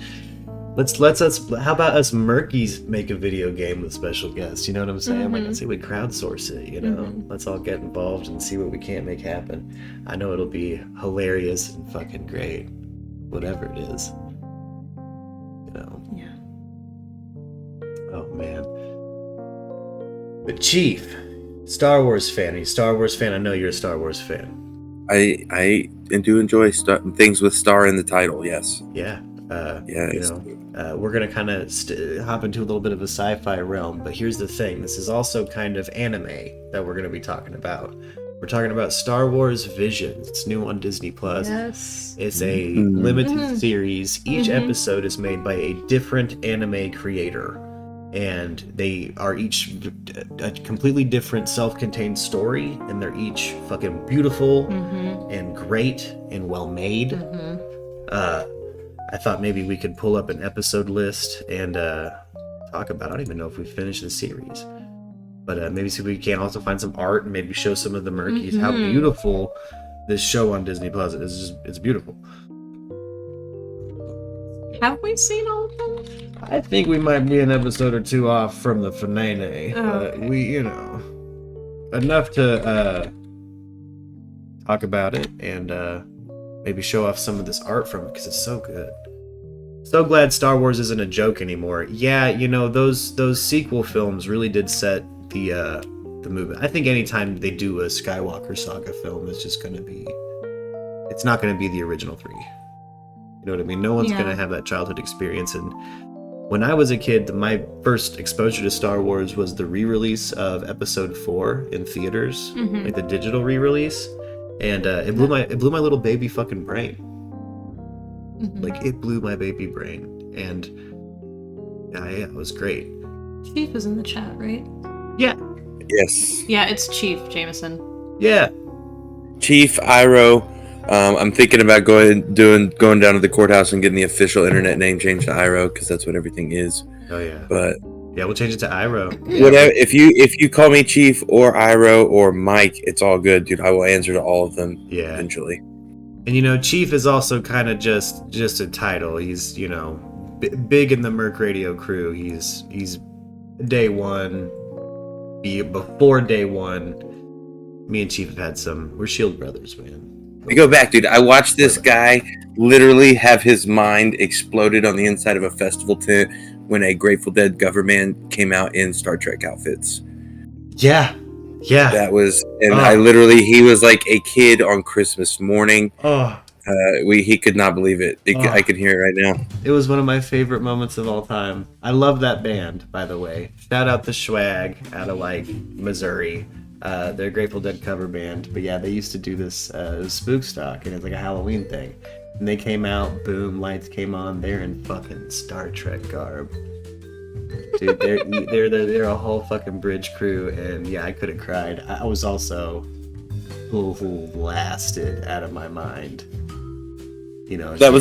How about us Murkies make a video game with special guests? You know what I'm saying? Like, let's see, we crowdsource it, you know? Let's all get involved and see what we can't make happen. I know it'll be hilarious and fucking great. Whatever it is. You know? Yeah. Oh, man. But Chief, Star Wars fan. Are you a Star Wars fan? I know you're a Star Wars fan. I do enjoy things with star in the title, yes. Yeah. We're gonna kind of hop into a little bit of a sci-fi realm, but here's the thing: this is also kind of anime that we're gonna be talking about. We're talking about Star Wars Visions. It's new on Disney Plus. Yes. It's a limited series. Each episode is made by a different anime creator, and they are each a completely different self-contained story, and they're each fucking beautiful and great and well made. I thought maybe we could pull up an episode list and talk about. I don't even know if we finished the series, but maybe see if we can also find some art and maybe show some of the Murkies how beautiful this show on Disney Plus is. It's beautiful. Have we seen all of them? I think we might be an episode or two off from the finale, but okay. we, enough to talk about it and maybe show off some of this art from it because it's so good. So glad Star Wars isn't a joke anymore. Yeah, those sequel films really did set the movement. I think anytime they do a Skywalker saga film, it's just going to be, it's not going to be the original 3. You know what I mean? No one's going to have that childhood experience. And when I was a kid, my first exposure to Star Wars was the re-release of Episode 4 in theaters, like the digital re-release, and it blew my little baby fucking brain. Like it blew my baby brain, and yeah, it was great. Chief is in the chat, right? Yeah. Yes. Yeah, it's Chief Jameson. Yeah. Chief Iroh. I'm thinking about going down to the courthouse and getting the official internet name changed to Iroh because that's what everything is. Oh yeah. But yeah, we'll change it to Iroh. Whatever. If you call me Chief or Iroh or Mike, it's all good, dude. I will answer to all of them. Yeah. Eventually. And Chief is also kind of just a title. He's big in the Merc Radio crew. He's day one. Before day one, me and Chief have had some. We're Shield brothers, man. We go back, dude. I watched this guy literally have his mind exploded on the inside of a festival tent when a Grateful Dead cover band came out in Star Trek outfits. Yeah. That was, and he was like a kid on Christmas morning. He could not believe it. I could hear it right now. It was one of my favorite moments of all time. I love that band, by the way. Shout out the Schwag out of Missouri. They're a Grateful Dead cover band, but yeah, they used to do this spook stock, and it's like a Halloween thing. And they came out, boom, lights came on. They're in fucking Star Trek garb, dude. They're a whole fucking bridge crew, and yeah, I could have cried. I was also blasted out of my mind. That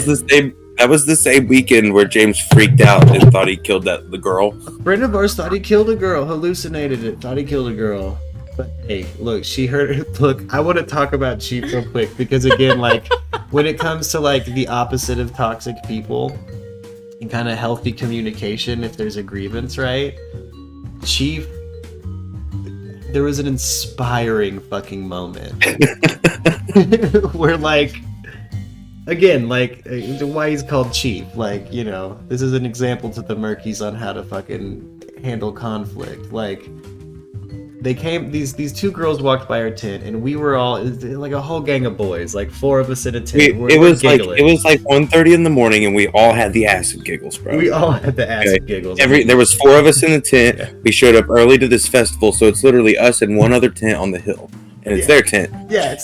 was the same weekend where James freaked out and thought he killed the girl. A friend of ours thought he killed a girl, hallucinated it, thought he killed a girl. But hey, look, she heard. Look, I want to talk about Chief real quick because again, when it comes to the opposite of toxic people and kind of healthy communication, if there's a grievance, right? Chief, there was an inspiring fucking moment where again, why he's called Chief. This is an example to the Murkies on how to fucking handle conflict. They came, these two girls walked by our tent, and we were all like a whole gang of boys, 4 of us in a tent. It was like 1:30 in the morning, and we all had the acid giggles, bro. We all had the acid giggles. There was 4 of us in the tent. Yeah. We showed up early to this festival, so it's literally us and one other tent on the hill, and it's their tent. Yeah,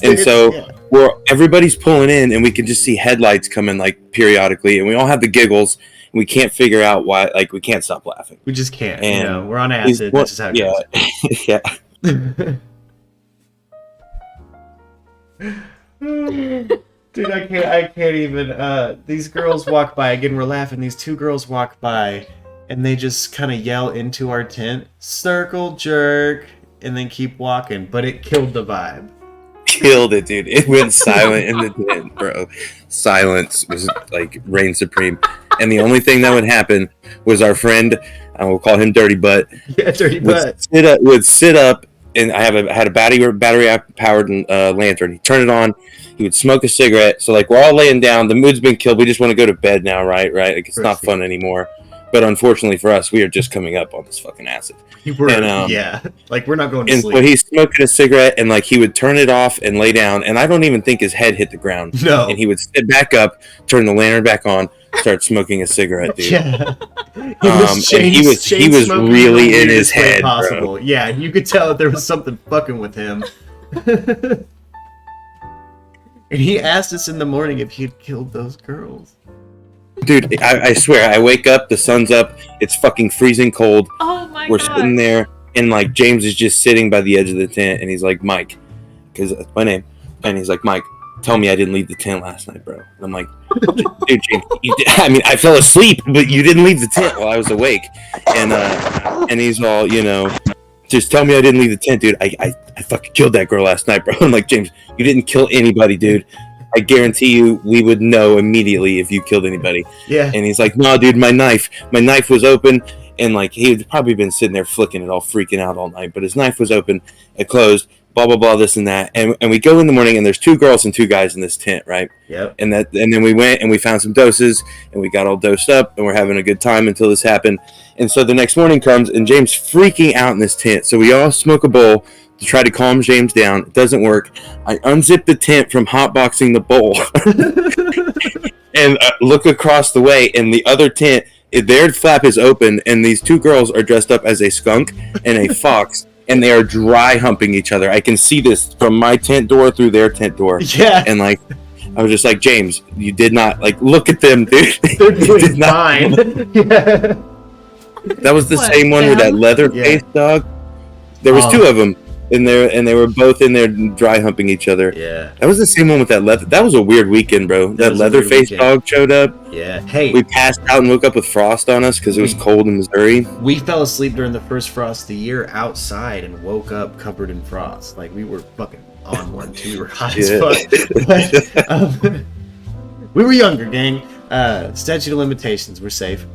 everybody's pulling in, and we can just see headlights coming periodically, and we all have the giggles. We can't figure out why, we can't stop laughing. We just can't. And we're on acid. That's just how it goes. Yeah. Dude, I can't even. These girls walk by. Again, we're laughing. These 2 girls walk by, and they just kind of yell into our tent, "Circle jerk," and then keep walking. But it killed the vibe. Killed it, dude. It went silent in the tent, bro. Silence was reign supreme. And the only thing that would happen was our friend, I will call him Dirty Butt. Yeah, Dirty Butt. Would sit up, and I had a battery powered lantern. He'd turn it on. He would smoke a cigarette. So we're all laying down. The mood's been killed. We just want to go to bed now, right? It's not fun anymore. But unfortunately for us, we are just coming up on this fucking acid. We're not going to sleep. So he's smoking a cigarette, and he would turn it off and lay down, and I don't even think his head hit the ground. No. And he would sit back up, turn the lantern back on, start smoking a cigarette, dude. Yeah. He was really in his head, bro. Yeah, you could tell that there was something fucking with him. And he asked us in the morning if he had killed those girls. Dude, I swear, I wake up, the sun's up, it's fucking freezing cold. Oh my We're god. sitting there, and like James is just sitting by the edge of the tent, and he's like, Mike, because that's my name, and he's like, Mike, tell me I didn't leave the tent last night, bro. And I'm like, dude, James, I mean, I fell asleep, but you didn't leave the tent while I was awake. And he's all, just tell me I didn't leave the tent, dude. I fucking killed that girl last night, bro. I'm like, James, you didn't kill anybody, dude. I guarantee you we would know immediately if you killed anybody. Yeah. And he's like, no, dude, my knife was open. And like, he had probably been sitting there flicking it all, freaking out all night. But his knife was open, it closed, blah, blah, blah, this and that. And we go in the morning, and there's 2 girls and 2 guys in this tent, right? Yep. And then we went, and we found some doses, and we got all dosed up, and we're having a good time until this happened. And so the next morning comes, and James freaking out in this tent. So we all smoke a bowl to try to calm James down. It doesn't work. I unzip the tent from hotboxing the bowl and look across the way, and the other tent, their flap is open, and these 2 girls are dressed up as a skunk and a fox, and they are dry humping each other. I can see this from my tent door through their tent door. Yeah. And like, I was just like, James, you did not, like, look at them, dude. They're doing fine. Yeah. That was the same one with that leather-faced dog. There was 2 of them. And they were both in there dry humping each other. Yeah. That was the same one with that leather. That was a weird weekend, bro. That leather-faced dog showed up. Yeah. Hey. We passed out and woke up with frost on us because it was cold in Missouri. We fell asleep during the first frost of the year outside and woke up covered in frost. Like, we were fucking on one too. We were hot as fuck. But, we were younger, gang. Statute of limitations. We're safe.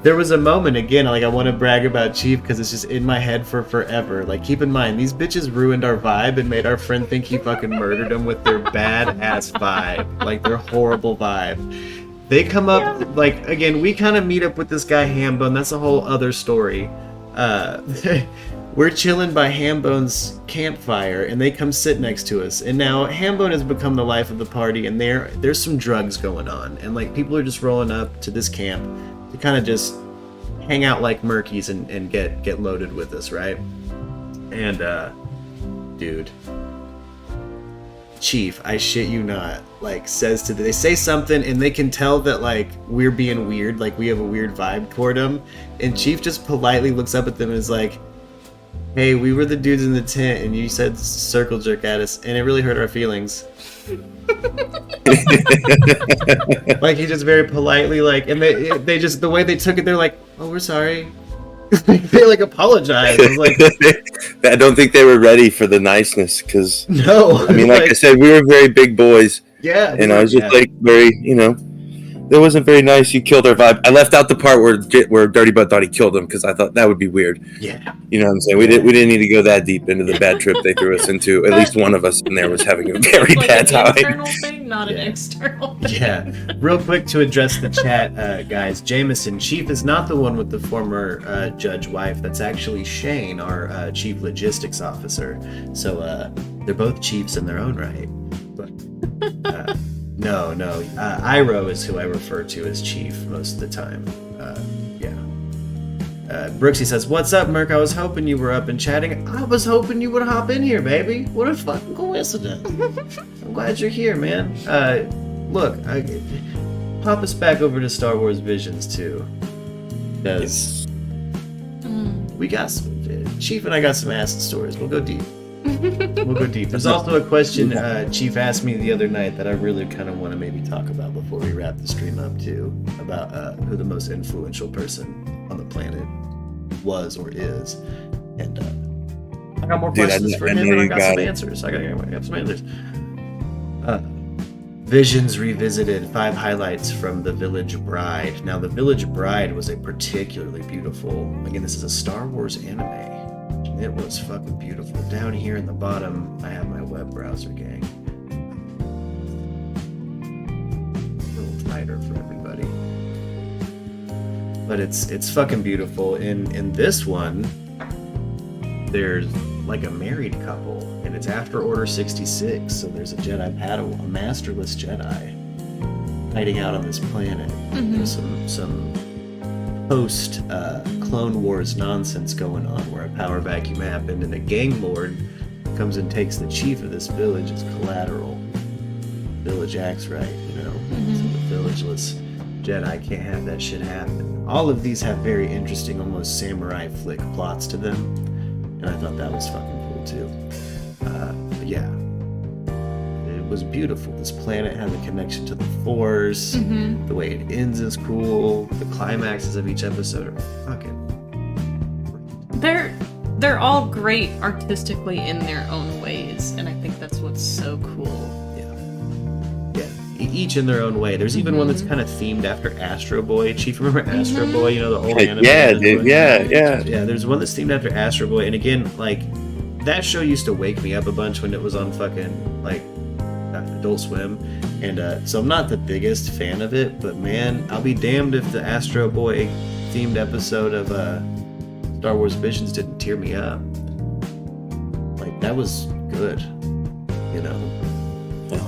There was a moment, again, like, I want to brag about Chief because it's just in my head for forever. Like, keep in mind, these bitches ruined our vibe and made our friend think he fucking murdered him with their bad-ass vibe. Like, their horrible vibe. They come up, like, again, we kind of meet up with this guy, Hambone. That's a whole other story. We're chilling by Hambone's campfire, and they come sit next to us. And now, Hambone has become the life of the party, and there's some drugs going on. And, like, people are just rolling up to this camp to kind of just hang out like Murkies and get loaded with us, right? And dude, Chief, I shit you not, like, they say something and they can tell that, like, we're being weird, like we have a weird vibe toward them, and Chief just politely looks up at them and is like, hey, we were the dudes in the tent and you said circle jerk at us and it really hurt our feelings. Like, he just very politely, like, and they just, the way they took it, they're like, oh, we're sorry. They like apologize. I was like, I don't think they were ready for the niceness because, no, I mean, like I said, we were very big boys. Yeah. And I was just like, very, that wasn't very nice. You killed our vibe. I left out the part where Dirty Butt thought he killed him because I thought that would be weird. Yeah. You know what I'm saying? We didn't need to go that deep into the bad trip they threw us into. At least one of us in there was having a very bad time. An internal thing, not an external thing. Yeah. Real quick to address the chat, guys. Jameson, Chief is not the one with the former judge wife. That's actually Shane, our chief logistics officer. So they're both chiefs in their own right. But no. Iro is who I refer to as Chief most of the time. Brooksy says, what's up, Merc? I was hoping you were up and chatting. I was hoping you would hop in here, baby. What a fucking coincidence. I'm glad you're here, man. Look, pop us back over to Star Wars Visions, too. Because we got some... Chief and I got some acid stories. We'll go deep. There's also a question Chief asked me the other night that I really kind of want to maybe talk about before we wrap the stream up too, about who the most influential person on the planet was or is, and I got more questions for him, and I got some answers. I got some answers. Visions Revisited, 5 highlights from The Village Bride. Now, The Village Bride was a particularly beautiful, again, this is a Star Wars anime. It was fucking beautiful. Down here in the bottom, I have my web browser, gang. A little tighter for everybody. But it's fucking beautiful. In this one, there's like a married couple, and it's after Order 66, so there's a Jedi Padawan, a masterless Jedi, hiding out on this planet. Mm-hmm. There's some post Clone Wars nonsense going on where a power vacuum happened and a gang lord comes and takes the chief of this village as collateral. Village acts right, Mm-hmm. That's what the villageless Jedi. Can't have that shit happen. All of these have very interesting, almost samurai flick plots to them, and I thought that was fucking cool too. But yeah, it was beautiful. This planet has a connection to the Force. The way it ends is cool. The climaxes of each episode are fucking great. They're all great artistically in their own ways, and I think that's what's so cool. Each in their own way. There's even one that's kind of themed after Astro Boy. Chief, remember Astro Boy? You know, the old anime? Yeah, dude. Yeah. Yeah, there's one that's themed after Astro Boy. And again, like, that show used to wake me up a bunch when it was on fucking, like, Adult Swim. And so I'm not the biggest fan of it, but man, I'll be damned if the Astro Boy themed episode of Star Wars Visions didn't tear me up. Like, that was good, you know?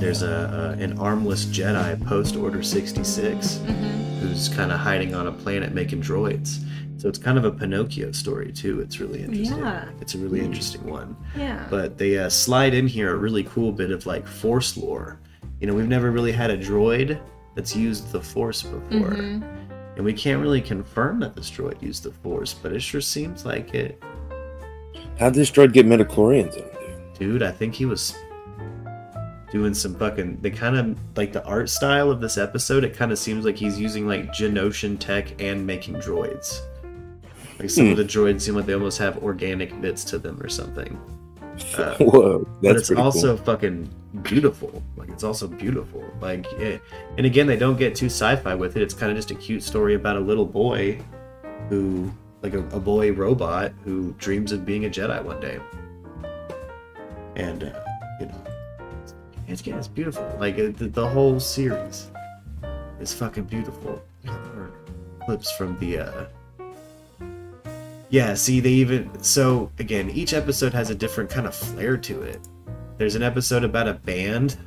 There's an armless Jedi post Order 66 who's kind of hiding on a planet making droids. So it's kind of a Pinocchio story too. It's really interesting. Yeah. It's a really interesting one. Yeah. But they slide in here a really cool bit of like Force lore. You know, we've never really had a droid that's used the Force before. And we can't really confirm that this droid used the Force, but it sure seems like it. How'd this droid get midichlorians in it, dude? I think he was doing some fucking, they kind of, like the art style of this episode, it kind of seems like he's using like Geonosian tech and making droids. Like some of the droids seem like they almost have organic bits to them or something. Whoa, that's but it's pretty also cool. fucking beautiful. Like, it's also beautiful. Like, and again, they don't get too sci-fi with it. It's kind of just a cute story about a little boy who, like a boy robot who dreams of being a Jedi one day. And, you know, it's beautiful. Like, the whole series is fucking beautiful. Or clips from the, yeah, see, they even... So, again, each episode has a different kind of flair to it. There's an episode about a band.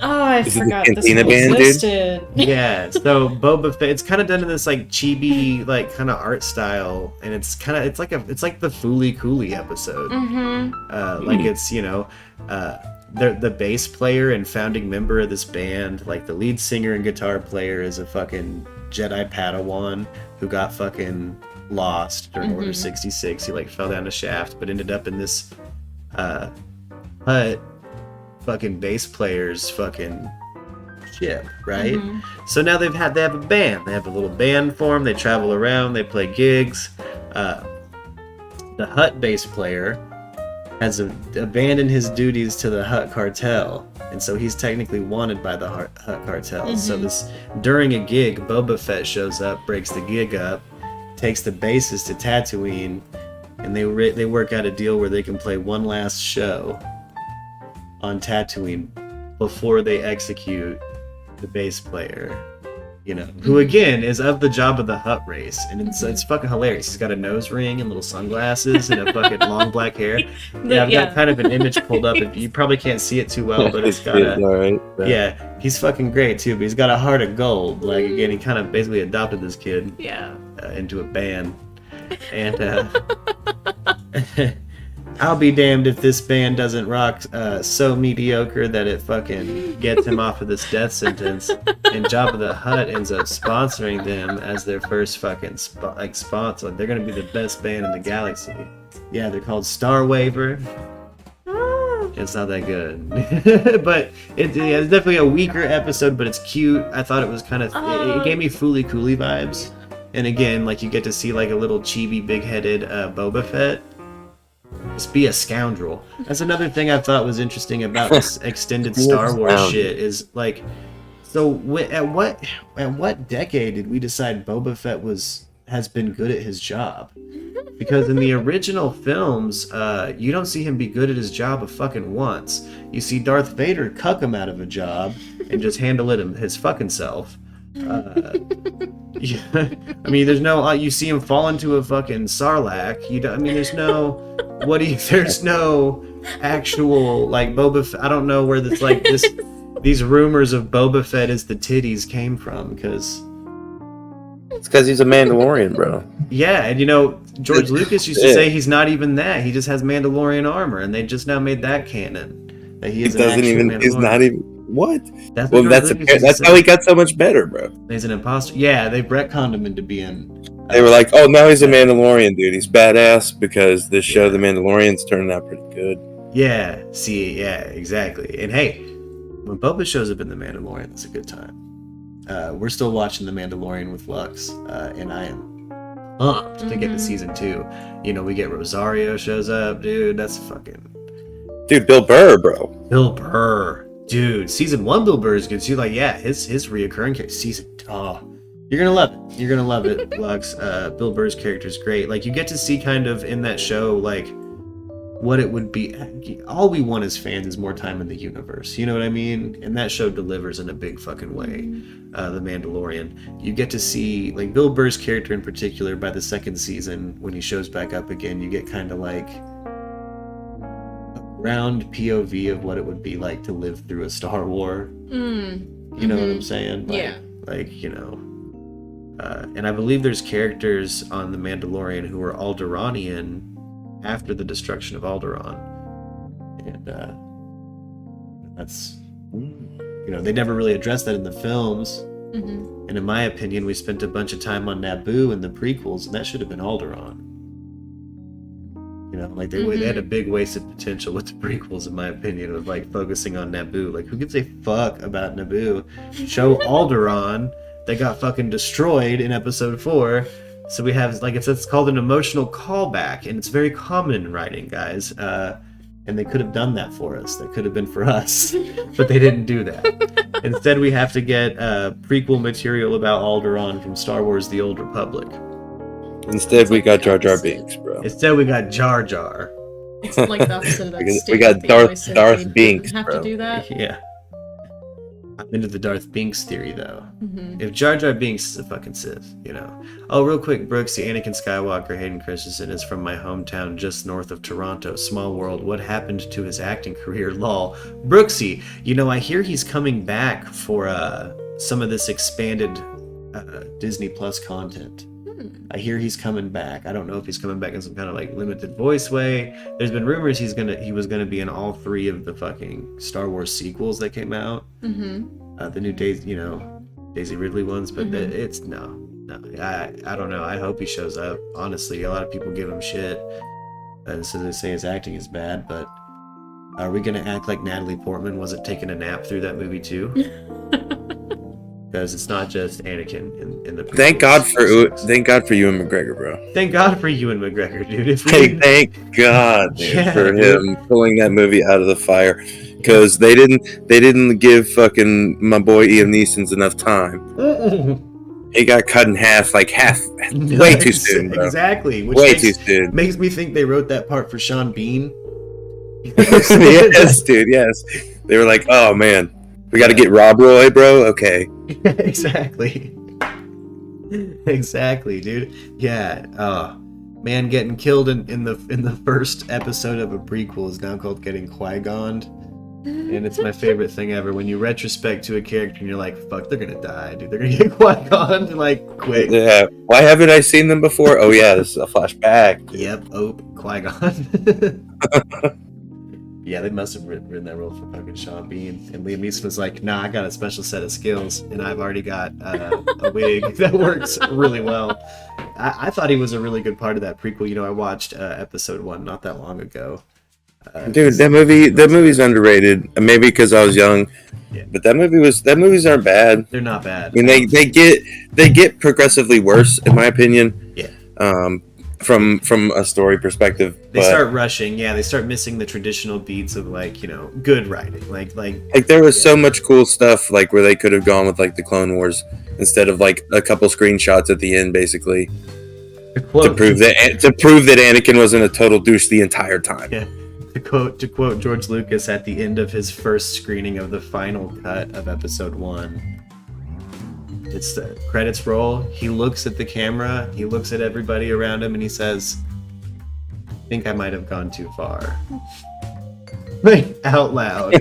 Oh, I forgot this Cantina band, existed. Yeah, so Boba Fett, it's kind of done in this, like, chibi, like, kind of art style, and it's kind of, it's like the Fooly Cooley episode. Like, it's, you know, the bass player and founding member of this band, like, the lead singer and guitar player is a fucking Jedi Padawan who got fucking lost during Order 66. He, like, fell down a shaft, but ended up in this, hut fucking bass player's fucking ship, right? So now they have a band. They have a little band form. They travel around. They play gigs. The hut bass player has abandoned his duties to the Hut cartel, and so he's technically wanted by the Hut cartel. So during a gig, Boba Fett shows up, breaks the gig up, takes the bassist to Tatooine, and they work out a deal where they can play one last show on Tatooine before they execute the bass player, you know, who again is of the Jabba the Hutt race, and it's fucking hilarious. He's got a nose ring and little sunglasses and a fucking long black hair. Yeah, I've got kind of an image pulled up. You probably can't see it too well, but it's got yeah, he's fucking great too. But he's got a heart of gold. Like, again, he kind of basically adopted this kid into a band, and I'll be damned if this band doesn't rock so mediocre that it fucking gets him off of this death sentence, and Jabba the Hutt ends up sponsoring them as their first fucking sponsor. They're gonna be the best band in the galaxy. Yeah, they're called Star Waver. It's not that good, but it's definitely a weaker episode, but it's cute. I thought it was kind of it gave me Fooly Cooley vibes, and again, like, you get to see like a little chibi, big-headed Boba Fett. Just be a scoundrel. That's another thing I thought was interesting about this extended Star Wars shit is, like, so at what decade did we decide Boba Fett has been good at his job? Because in the original films, you don't see him be good at his job a fucking once. You see Darth Vader cuck him out of a job and just handle it his fucking self. Yeah, I mean, there's no. You see him fall into a fucking sarlacc. I mean, there's no. There's no actual, like, Boba Fett. I don't know where this, like, these rumors of Boba Fett as the titties came from, because it's because he's a Mandalorian, bro. Yeah, and you know, George Lucas used to say he's not even that. He just has Mandalorian armor, and they just now made that canon. That he is He's what? That's Well, what that's how he got so much better, bro. He's an imposter. Yeah, they retconned him into being. They were like, oh, now he's a Mandalorian, dude. He's badass because this show, The Mandalorian's turning out pretty good. Yeah. See. Yeah. Exactly. And hey, when Boba shows up in The Mandalorian, it's a good time. We're still watching The Mandalorian with Lux, and I am pumped to get to season 2. You know, we get Rosario shows up, dude. That's fucking. Dude, Bill Burr, bro. Bill Burr, dude. Season 1, Bill Burr is good too. Like, yeah, his reoccurring character. You're gonna love it. You're gonna love it, Lux. Bill Burr's character is great. Like, you get to see kind of in that show, like, what it would be. All we want as fans is more time in the universe. You know what I mean? And that show delivers in a big fucking way. The Mandalorian. You get to see, like, Bill Burr's character in particular by the second season, when he shows back up again, you get kind of like a ground POV of what it would be like to live through a Star War. You know what I'm saying? Like, yeah. Like, you know. And I believe there's characters on The Mandalorian who are Alderaanian after the destruction of Alderaan. And that's, you know, they never really addressed that in the films. And in my opinion, we spent a bunch of time on Naboo in the prequels, and that should have been Alderaan. You know, like they had a big wasted potential with the prequels, in my opinion, of like focusing on Naboo. Like, who gives a fuck about Naboo? Show Alderaan. They got fucking destroyed in episode 4. So we have, like, it's called an emotional callback, and it's very common in writing, guys. And they could have done that for us. That could have been for us, but they didn't do that. Instead, we have to get prequel material about Alderaan from Star Wars: The Old Republic. Instead, we got Jar Jar Binks, bro. Instead, we got Jar Jar. It's like the opposite of that. We got Darth Binks, have bro. to do that. Yeah. I'm into the Darth Binks theory, though. If Jar Jar Binks is a fucking Sith, you know. Oh, real quick, Brooks, the Anakin Skywalker, Hayden Christensen, is from my hometown just north of Toronto. Small world. What happened to his acting career? Lol. Brooksy, you know, I hear he's coming back for some of this expanded Disney Plus content. I hear he's coming back. I don't know if he's coming back in some kind of like limited voice way. There's been rumors he was gonna be in all 3 of the fucking Star Wars sequels that came out. The new Daisy Ridley ones, but it's no. I don't know. I hope he shows up. Honestly, a lot of people give him shit, and so they say his acting is bad. But are we gonna act like Natalie Portman wasn't taking a nap through that movie too? Because it's not just Anakin in the. Thank God for Ewan McGregor, bro. Thank God for Ewan McGregor, dude. Thank God, dude, for him pulling that movie out of the fire. Because they didn't give fucking my boy Liam Neeson's enough time. He got cut in half, way too soon, bro. Exactly. Too soon. Makes me think they wrote that part for Sean Bean. Yes, dude. Yes. They were like, oh man. We got to get Rob Roy, bro. Okay. Exactly. Exactly, dude. Yeah. Man getting killed in the first episode of a prequel is now called getting Qui-Gon'd. And it's my favorite thing ever when you retrospect to a character and you're like, fuck, they're gonna die, dude. They're gonna get Qui-Gon'd like quick. Yeah. Why haven't I seen them before? Oh yeah, this is a flashback. Yep. Oh, Qui-Gon. Yeah, they must have written that role for fucking Sean Bean. And Liam Neeson was like, nah, I got a special set of skills, and I've already got a wig that works really well. I thought he was a really good part of that prequel. You know, I watched episode 1 not that long ago. Dude, that movie's underrated. Maybe because I was young. Yeah. But that movies aren't bad. They're not bad. I mean, they get progressively worse, in my opinion. Yeah. From a story perspective, they start rushing. Yeah, they start missing the traditional beats of, like, you know, good writing. Like there was so much cool stuff, like where they could have gone with like the Clone Wars instead of like a couple screenshots at the end, basically, to prove that Anakin wasn't a total douche the entire time. Yeah. To quote George Lucas at the end of his first screening of the final cut of episode 1. It's the credits roll. He looks at the camera. He looks at everybody around him, and he says, "I think I might have gone too far." Like, out loud.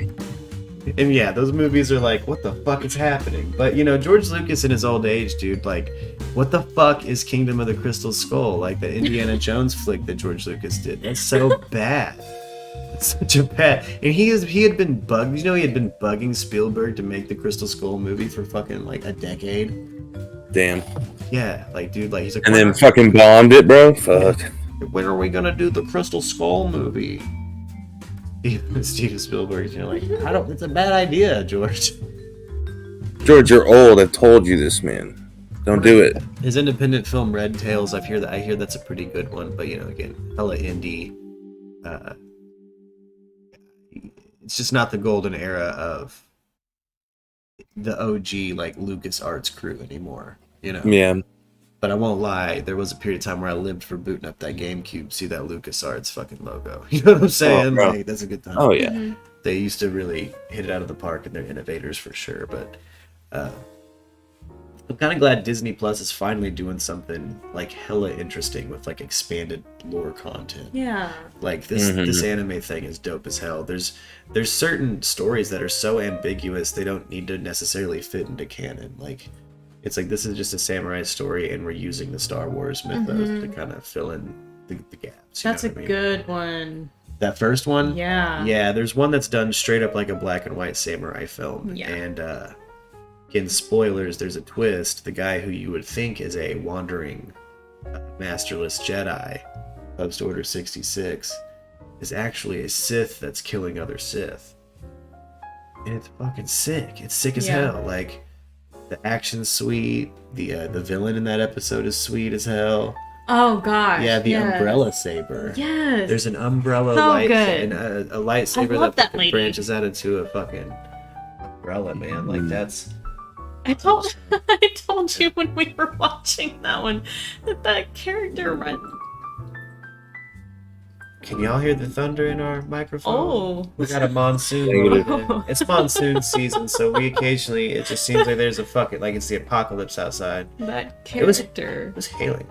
And yeah, those movies are like, what the fuck is happening? But, you know, George Lucas in his old age, dude, like, what the fuck is Kingdom of the Crystal Skull? Like the Indiana Jones flick that George Lucas did. That's so bad. such a bad. And he had been bugged. You know, he had been bugging Spielberg to make the Crystal Skull movie for fucking like a decade. Damn. Yeah, like dude, like he's like. And then fucking bombed it, bro. Fuck. When are we gonna do the Crystal Skull movie? Steven Spielberg, you're like, I don't. It's a bad idea, George. George, you're old. I've told you this, man. Don't do it. His independent film Red Tails, I hear that's a pretty good one, but you know, again, hella indie. It's just not the golden era of the OG like LucasArts crew anymore, you know. Yeah. But I won't lie, there was a period of time where I lived for booting up that GameCube, see that LucasArts fucking logo. You know what I'm saying? Oh, like that's a good time. Oh yeah. Mm-hmm. They used to really hit it out of the park, and they're innovators for sure. But I'm kind of glad Disney Plus is finally doing something like hella interesting with like expanded lore content. Yeah. Like this anime thing is dope as hell. There's certain stories that are so ambiguous they don't need to necessarily fit into canon. Like it's like this is just a samurai story, and we're using the Star Wars mythos to kind of fill in the gaps. That's a good one. That first one? Yeah. Yeah, there's one that's done straight up like a black and white samurai film. Yeah. And again, spoilers, there's a twist. The guy who you would think is a wandering masterless Jedi post Order 66 is actually a Sith that's killing other Sith. And it's fucking sick. It's sick as hell. Like the action's sweet. The villain in that episode is sweet as hell. Oh gosh. Yeah, the umbrella saber. Yes. There's an umbrella good. and a lightsaber that lady. branches out into a fucking umbrella, man. Like that's. I told you when we were watching that one that character run. Can y'all hear the thunder in our microphone? Oh. We got a monsoon. It's monsoon season, so we occasionally it just seems like there's a fucking like it's the apocalypse outside. That character It was hailing.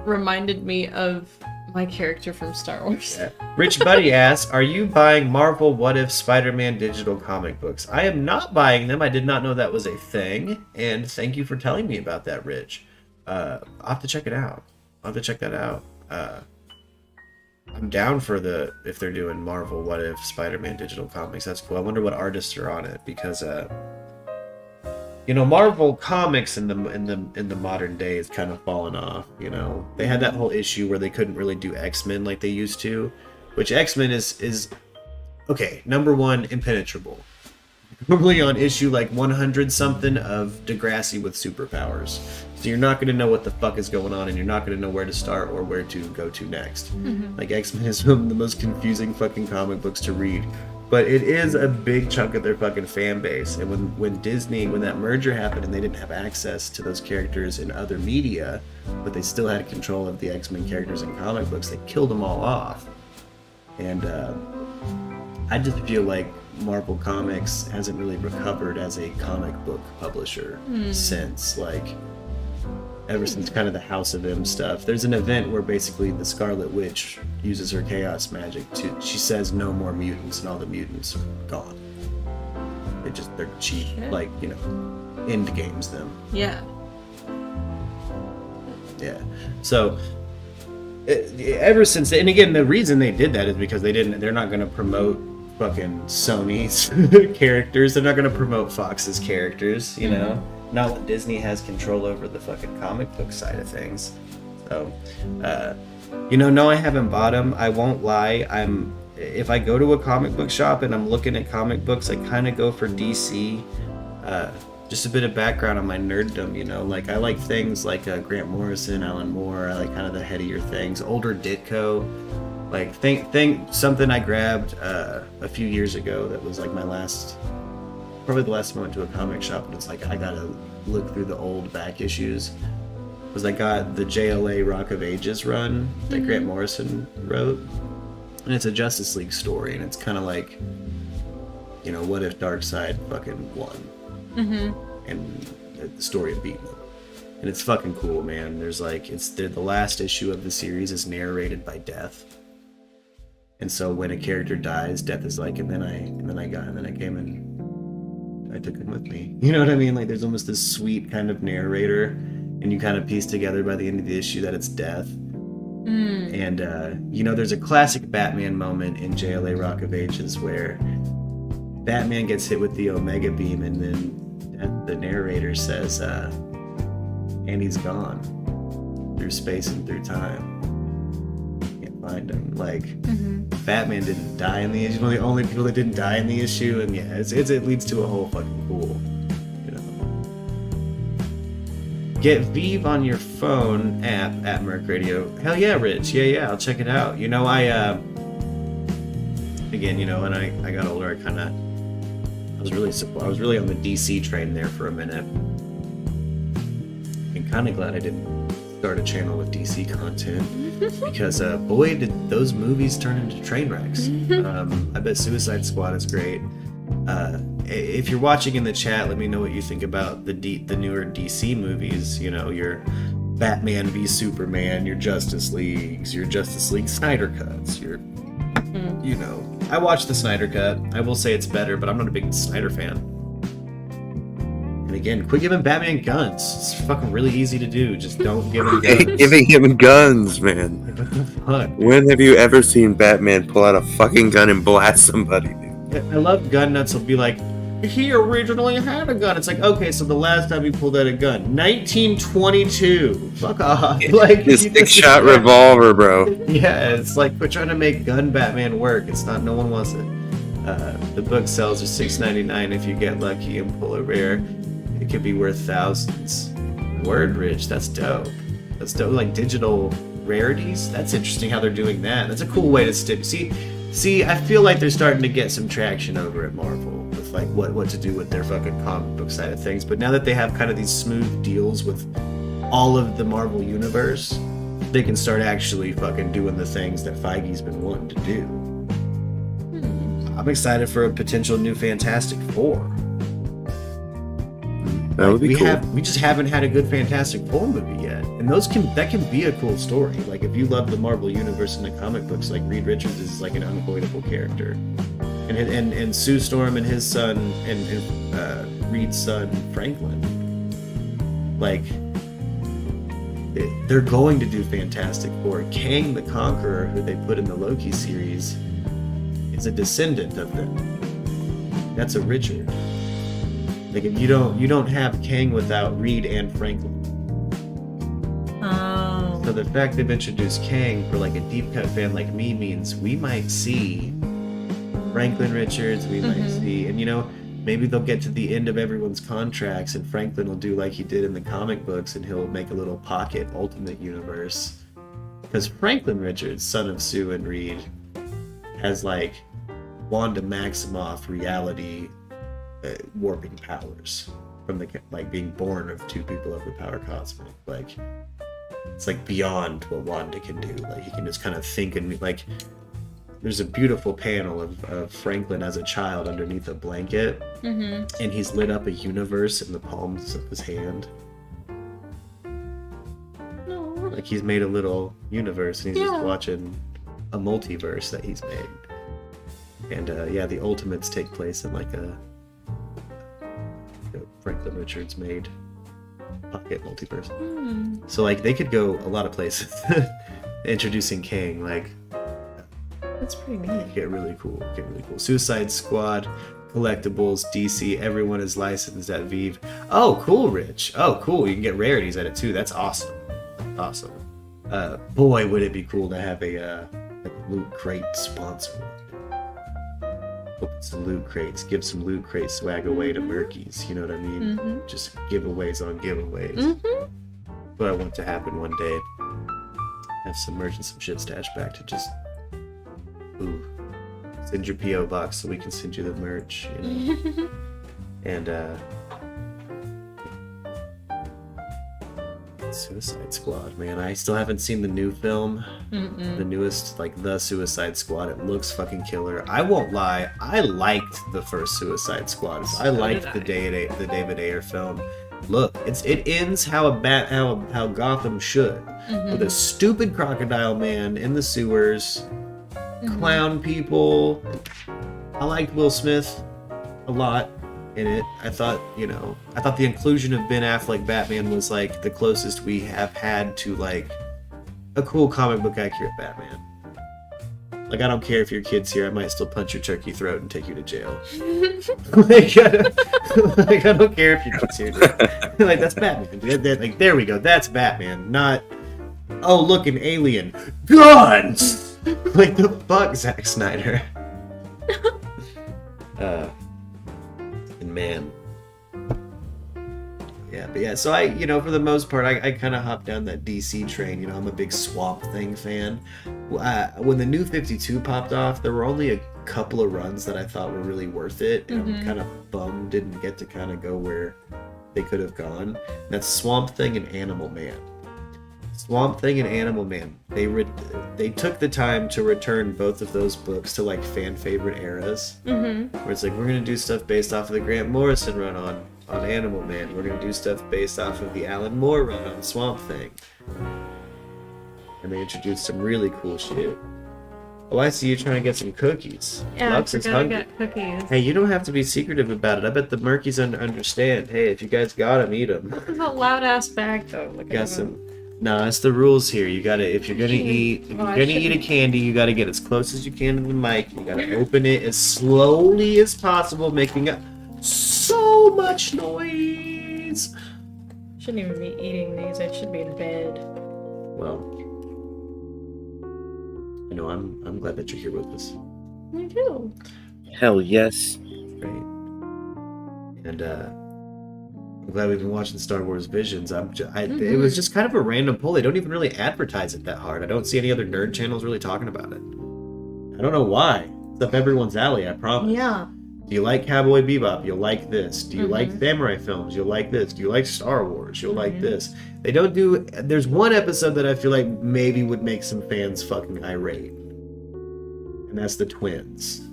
reminded me of my character from Star Wars. Yeah. Rich Buddy asks, are you buying Marvel What If Spider-Man digital comic books? I am not buying them. I did not know that was a thing. And thank you for telling me about that, Rich. I'll have to check it out. I'll have to check that out. I'm down for if they're doing Marvel What If Spider-Man digital comics. That's cool. I wonder what artists are on it because you know, Marvel comics in the modern day is kind of fallen off. You know, they had that whole issue where they couldn't really do X-Men like they used to, which X-Men is okay. Number one, impenetrable. Probably on issue like 100 something of Degrassi with superpowers, so you're not going to know what the fuck is going on, and you're not going to know where to start or where to go to next. Like X-Men is one of the most confusing fucking comic books to read. But it is a big chunk of their fucking fan base. And when that merger happened and they didn't have access to those characters in other media, but they still had control of the X-Men characters in comic books, they killed them all off. And I just feel like Marvel Comics hasn't really recovered as a comic book publisher since, like, ever since kind of the House of M stuff. There's an event where basically the Scarlet Witch uses her chaos magic she says no more mutants, and all the mutants are gone. They're cheap, like, you know, end games them. Yeah. Yeah. So ever since, and again, the reason they did that is because they're not going to promote fucking Sony's characters. They're not going to promote Fox's characters, you know? Not when Disney has control over the fucking comic book side of things. So, you know, no, I haven't bought them. I won't lie. If I go to a comic book shop and I'm looking at comic books, I kind of go for DC. Just a bit of background on my nerddom, you know, like I like things like Grant Morrison, Alan Moore. I like kind of the headier things, older Ditko. Like think something I grabbed a few years ago that was like probably the last time I went to a comic shop, and it's like I gotta look through the old back issues. Was I got the JLA Rock of Ages run that Grant Morrison wrote, and it's a Justice League story, and it's kind of like, you know, what if Darkseid fucking won, and the story of beating him, and it's fucking cool, man. There's like the last issue of the series is narrated by Death. And so when a character dies, Death is like, and then I came and I took him with me. You know what I mean? Like there's almost this sweet kind of narrator, and you kind of piece together by the end of the issue that it's Death. And there's a classic Batman moment in JLA Rock of Ages where Batman gets hit with the Omega Beam, and then the narrator says, and he's gone through space and through time. Can't find him. Like, Batman didn't die in the issue. One of the only people that didn't die in the issue, and yeah, it leads to a whole fucking pool. Get Vive on your phone app at Merc Radio. Hell yeah, Rich. Yeah, I'll check it out. I when I got older, I was really on the DC train there for a minute. And kind of glad I didn't start a channel with DC content because boy, did those movies turn into train wrecks. I bet Suicide Squad is great. If you're watching in the chat, let me know what you think about the newer DC movies. Your Batman v Superman, your Justice League Snyder cuts. I watched the Snyder cut. I will say it's better, but I'm not a big Snyder fan. And again, quit giving Batman guns. It's fucking really easy to do. Just don't give him guns. Giving him guns, man. When have you ever seen Batman pull out a fucking gun and blast somebody, dude? I love gun nuts will be like, he originally had a gun. It's like, okay, so the last time he pulled out a gun, 1922. Fuck off. Like, this 6-shot revolver, bro. Yeah, it's like we're trying to make gun Batman work. It's not. No one wants it. The book sells for $6.99 if you get lucky and pull a rare. It could be worth thousands. Word rich. That's dope. That's dope. Like digital rarities. That's interesting how they're doing that. That's a cool way to stick. See, I feel like they're starting to get some traction over at Marvel with like what to do with their fucking comic book side of things. But now that they have kind of these smooth deals with all of the Marvel universe, they can start actually fucking doing the things that Feige's been wanting to do. I'm excited for a potential new Fantastic Four. That would be cool. We just haven't had a good Fantastic Four movie yet, and that can be a cool story. Like if you love the Marvel universe and the comic books, like Reed Richards is like an unavoidable character, and Sue Storm and his son and Reed's son Franklin, like they're going to do Fantastic Four. Kang the Conqueror, who they put in the Loki series, is a descendant of them. That's a Richard. Like you don't have Kang without Reed and Franklin. Oh. So the fact they've introduced Kang for like a deep cut fan like me means we might see Franklin Richards. We might see, and maybe they'll get to the end of everyone's contracts and Franklin will do like he did in the comic books and he'll make a little pocket alternate universe. Because Franklin Richards, son of Sue and Reed, has like Wanda Maximoff reality warping powers from the like being born of two people of the power cosmic. Like it's like beyond what Wanda can do. Like he can just kind of think and like there's a beautiful panel of Franklin as a child underneath a blanket and he's lit up a universe in the palms of his hand. Like he's made a little universe and he's just watching a multiverse that he's made. And the Ultimates take place in like a Franklin Richards made pocket multiverse. So like they could go a lot of places introducing Kang. Like that's pretty neat. Get really cool. Suicide Squad, collectibles, DC, everyone is licensed at Vive. Oh, cool, Rich. Oh, cool. You can get rarities at it too. That's awesome. Boy, would it be cool to have a Loot Crate sponsor. Open some loot crates, give some loot crate swag away to Murkies, you know what I mean? Just giveaways on giveaways. But I want to happen one day. Have some merch and some shit stashed back to just send your P.O. box so we can send you the merch, And Suicide Squad, man. I still haven't seen the new film. The newest, like the Suicide Squad. It looks fucking killer. I won't lie, I liked the first Suicide Squad. I liked the David Ayer film. Look, it ends how Gotham should. With a stupid crocodile man in the sewers, clown people. I liked Will Smith a lot in it. I thought the inclusion of Ben Affleck Batman was like the closest we have had to like a cool comic book accurate Batman. Like, I don't care if your kid's here, I might still punch your turkey throat and take you to jail. like, I don't care if your kid's here. Like, that's Batman. Like, there we go. That's Batman. Not, oh, look, an alien. Guns! Like, the fuck, Zack Snyder. And man. Yeah, but yeah, so I, for the most part, I kind of hopped down that DC train. I'm a big Swamp Thing fan. When the New 52 popped off, there were only a couple of runs that I thought were really worth it, and I'm kind of bummed didn't get to kind of go where they could have gone. That's Swamp Thing and Animal Man. Swamp Thing and Animal Man, they took the time to return both of those books to like fan favorite eras, where it's like, we're gonna do stuff based off of the Grant Morrison run on Animal Man. We're gonna do stuff based off of the Alan Moore run on Swamp Thing. And they introduced some really cool shit. Oh, I see you trying to get some cookies. Yeah, Lux I is forgot to hungry. get cookies. Hey, you don't have to be secretive about it. I bet the Murkies understand. Hey, if you guys got them, eat them. This is a loud ass bag though. Look Got at some. Nah, it's the rules here. You gotta, if you're gonna eat a candy, you gotta get as close as you can to the mic. You gotta open it as slowly as possible, making so much noise. Shouldn't even be eating these. I should be in bed. Well, I'm glad that you're here with us. Me too. Hell yes. Great. And I'm glad we've been watching Star Wars Visions. It was just kind of a random poll. They don't even really advertise it that hard. I don't see any other nerd channels really talking about it. I don't know why. It's up everyone's alley, I promise. Yeah. Do you like Cowboy Bebop? You'll like this. Do you like samurai films? You'll like this. Do you like Star Wars? You'll like this. They don't do... There's one episode that I feel like maybe would make some fans fucking irate. And that's the Twins.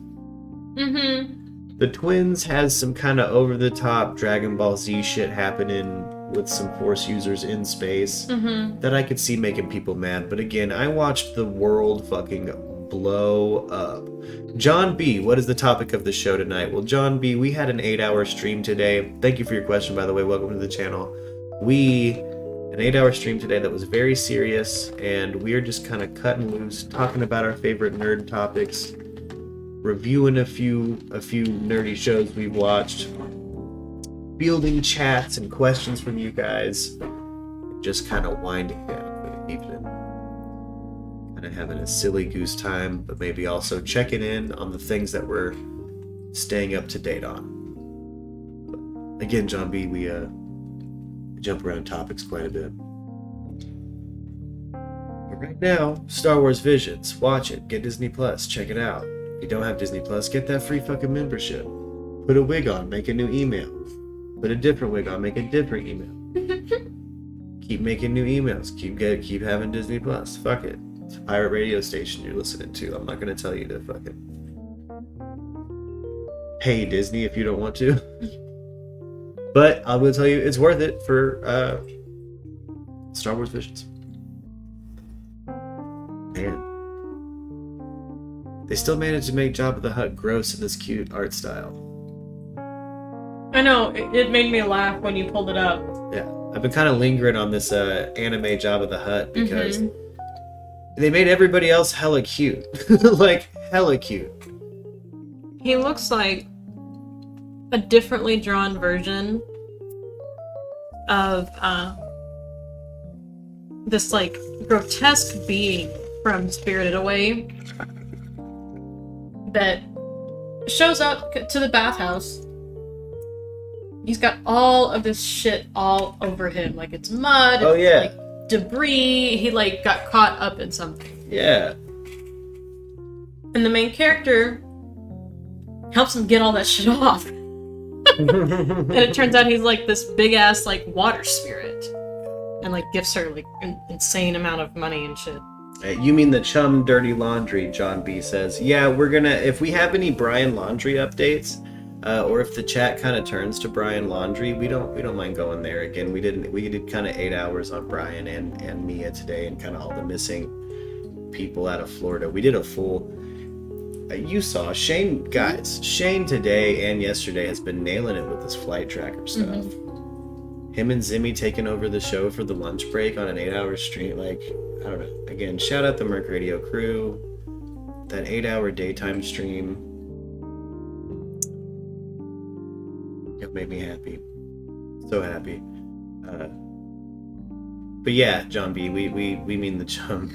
The Twins has some kind of over-the-top Dragon Ball Z shit happening with some Force users in space that I could see making people mad. But again, I watched the world fucking blow up. John B, what is the topic of the show tonight? Well, John B, we had an 8-hour stream today. Thank you for your question, by the way. Welcome to the channel. An 8-hour stream today that was very serious, and we are just kind of cutting loose, talking about our favorite nerd topics, reviewing a few nerdy shows we've watched, fielding chats and questions from you guys, just kind of winding down for the evening. Kind of having a silly goose time, but maybe also checking in on the things that we're staying up to date on. But again, John B, we jump around topics quite a bit. But right now, Star Wars Visions. Watch it. Get Disney Plus. Check it out. If you don't have Disney Plus, get that free fucking membership. Put a wig on, make a new email. Put a different wig on, make a different email. Keep making new emails. Keep having Disney Plus. Fuck it. It's a pirate radio station you're listening to. I'm not gonna tell you to fucking pay Disney if you don't want to. But I will tell you, it's worth it for Star Wars Visions. Man. They still managed to make Jabba the Hutt gross in this cute art style. I know, it made me laugh when you pulled it up. Yeah, I've been kind of lingering on this anime Jabba the Hutt because they made everybody else hella cute. Like, hella cute. He looks like a differently drawn version of this like grotesque being from Spirited Away that shows up to the bathhouse. He's got all of this shit all over him, like it's mud, like debris. He like got caught up in something. Yeah. And the main character helps him get all that shit off. And it turns out he's like this big ass like water spirit, and like gifts her like an insane amount of money and shit. You mean the Chum Dirty Laundry? John B says, yeah, we're gonna, if we have any Brian Laundry updates, or if the chat kind of turns to Brian Laundry, we don't mind going there again. We did kind of 8 hours on Brian and Miya today, and kind of all the missing people out of Florida. We did a full. You saw Shane today and yesterday has been nailing it with this flight tracker stuff. him and Zimmy taking over the show for the lunch break on an 8-hour stream. Like, I don't know. Again, shout out the Merc Radio crew. That 8-hour daytime stream, it made me happy. So happy. But yeah, John B, we mean the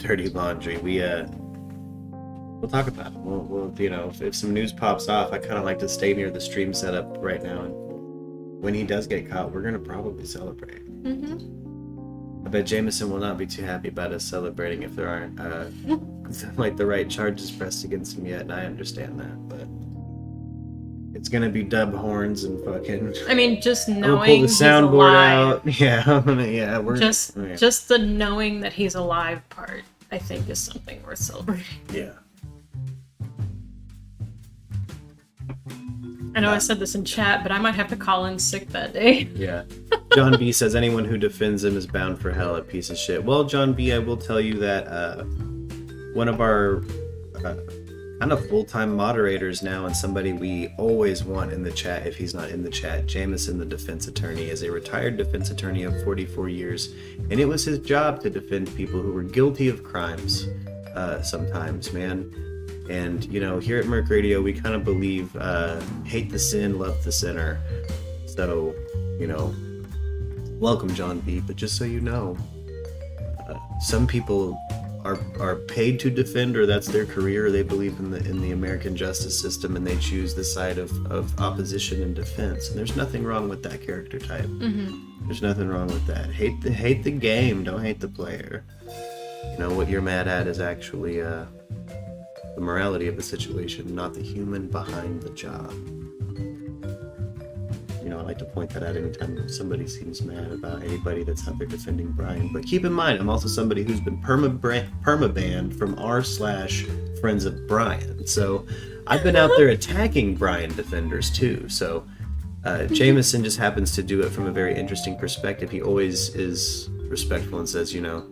Dirty Laundry. We'll talk about it. We'll you know, if some news pops off, I kind of like to stay near the stream setup right now. And when he does get caught, we're gonna probably celebrate. I bet Jameson will not be too happy about us celebrating if there aren't like the right charges pressed against him yet, and I understand that, but it's gonna be dub horns and fucking. I mean, just knowing we'll pull the soundboard out. Yeah, yeah, we're just the knowing that he's alive part, I think, is something worth celebrating. Yeah. I know I said this in chat, but I might have to call in sick that day. Yeah. John B says anyone who defends him is bound for hell, a piece of shit. Well, John B, I will tell you that one of our kind of full-time moderators now, and somebody we always want in the chat if he's not in the chat, Jameson, the defense attorney, is a retired defense attorney of 44 years, and it was his job to defend people who were guilty of crimes sometimes, man. And, you know, here at Merc Radio, we kind of believe hate the sin, love the sinner. So, you know, welcome, John B. But just so you know, some people are paid to defend, or that's their career. They believe in the American justice system, and they choose the side of opposition and defense. And there's nothing wrong with that character type. There's nothing wrong with that. Hate the game, don't hate the player. You know, what you're mad at is actually the morality of the situation, not the human behind the job. You know, I like to point that out anytime somebody seems mad about anybody that's out there defending Brian. But keep in mind, I'm also somebody who's been perma-banned from r/Friends of Brian. So I've been out there attacking Brian defenders too. So Jameson just happens to do it from a very interesting perspective. He always is respectful and says, you know,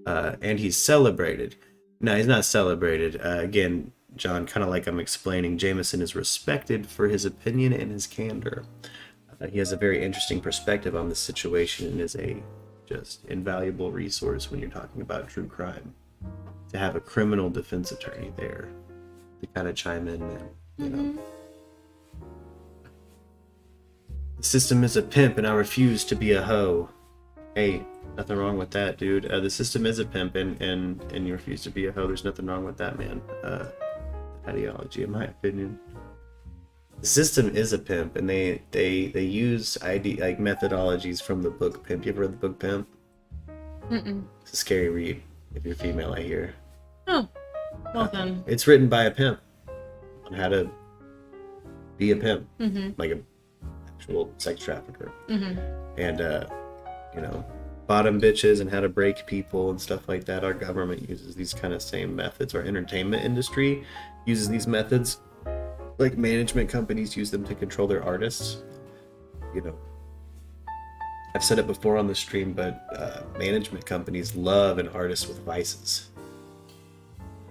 and he's celebrated. No, he's not celebrated. Again, John, kind of like I'm explaining, Jameson is respected for his opinion and his candor. He has a very interesting perspective on the situation and is a just invaluable resource when you're talking about true crime. To have a criminal defense attorney there to kind of chime in, man, you know. The system is a pimp and I refuse to be a hoe. Hey, nothing wrong with that, dude. The system is a pimp and you refuse to be a hoe. There's nothing wrong with that, man. Ideology, in my opinion. The system is a pimp, and they use like methodologies from the book Pimp. You ever read the book Pimp? It's a scary read if you're female, I hear. Oh, well then. It's written by a pimp on how to be a pimp, like an actual sex trafficker, and you know, bottom bitches and how to break people and stuff like that. Our government uses these kind of same methods. Our entertainment industry uses these methods. Like management companies use them to control their artists. You know, I've said it before on the stream, but management companies love an artist with vices.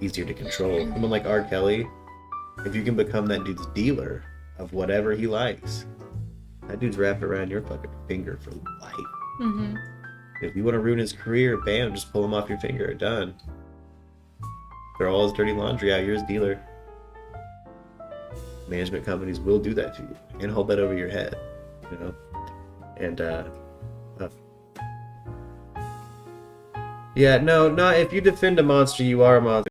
Easier to control. Someone like R. Kelly, if you can become that dude's dealer of whatever he likes, that dude's wrapped around your fucking finger for life. If you want to ruin his career, bam, just pull him off your finger. Done. Throw all his dirty laundry out. You're his dealer. Management companies will do that to you and hold that over your head, you know. And yeah, no, if you defend a monster, you are a monster.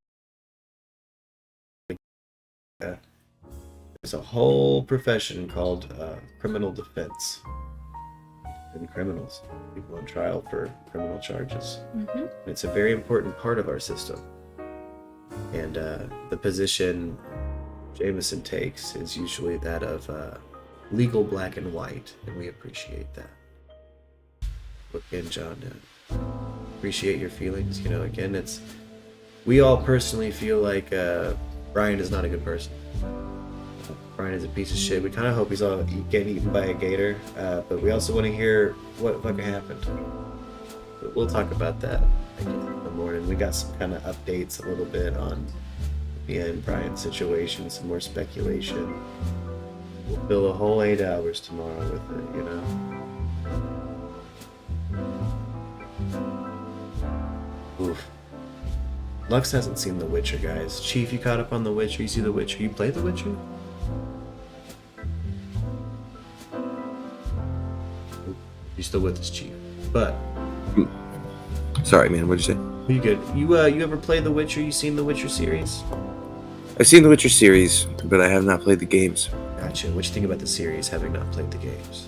There's a whole profession called criminal defense. And criminals, people on trial for criminal charges. It's a very important part of our system. And the position Jameson takes is usually that of legal black and white, and we appreciate that. Look again, John, appreciate your feelings. You know, again, we all personally feel like Brian is not a good person. Brian is a piece of shit. We kind of hope he's all getting eaten by a gator, but we also want to hear what fucking happened. But we'll talk about that again in the morning. We got some kind of updates a little bit on Miya and Brian's situation, some more speculation. We'll fill a whole 8 hours tomorrow with it, you know. Lux hasn't seen The Witcher, guys. Chief, you caught up on The Witcher? You see The Witcher? You play The Witcher? You're still with us, Chief. But sorry, man. What'd you say? you good? You ever played The Witcher? You seen The Witcher series? I've seen the Witcher series, but I have not played the games. Gotcha. What you think about the series, having not played the games?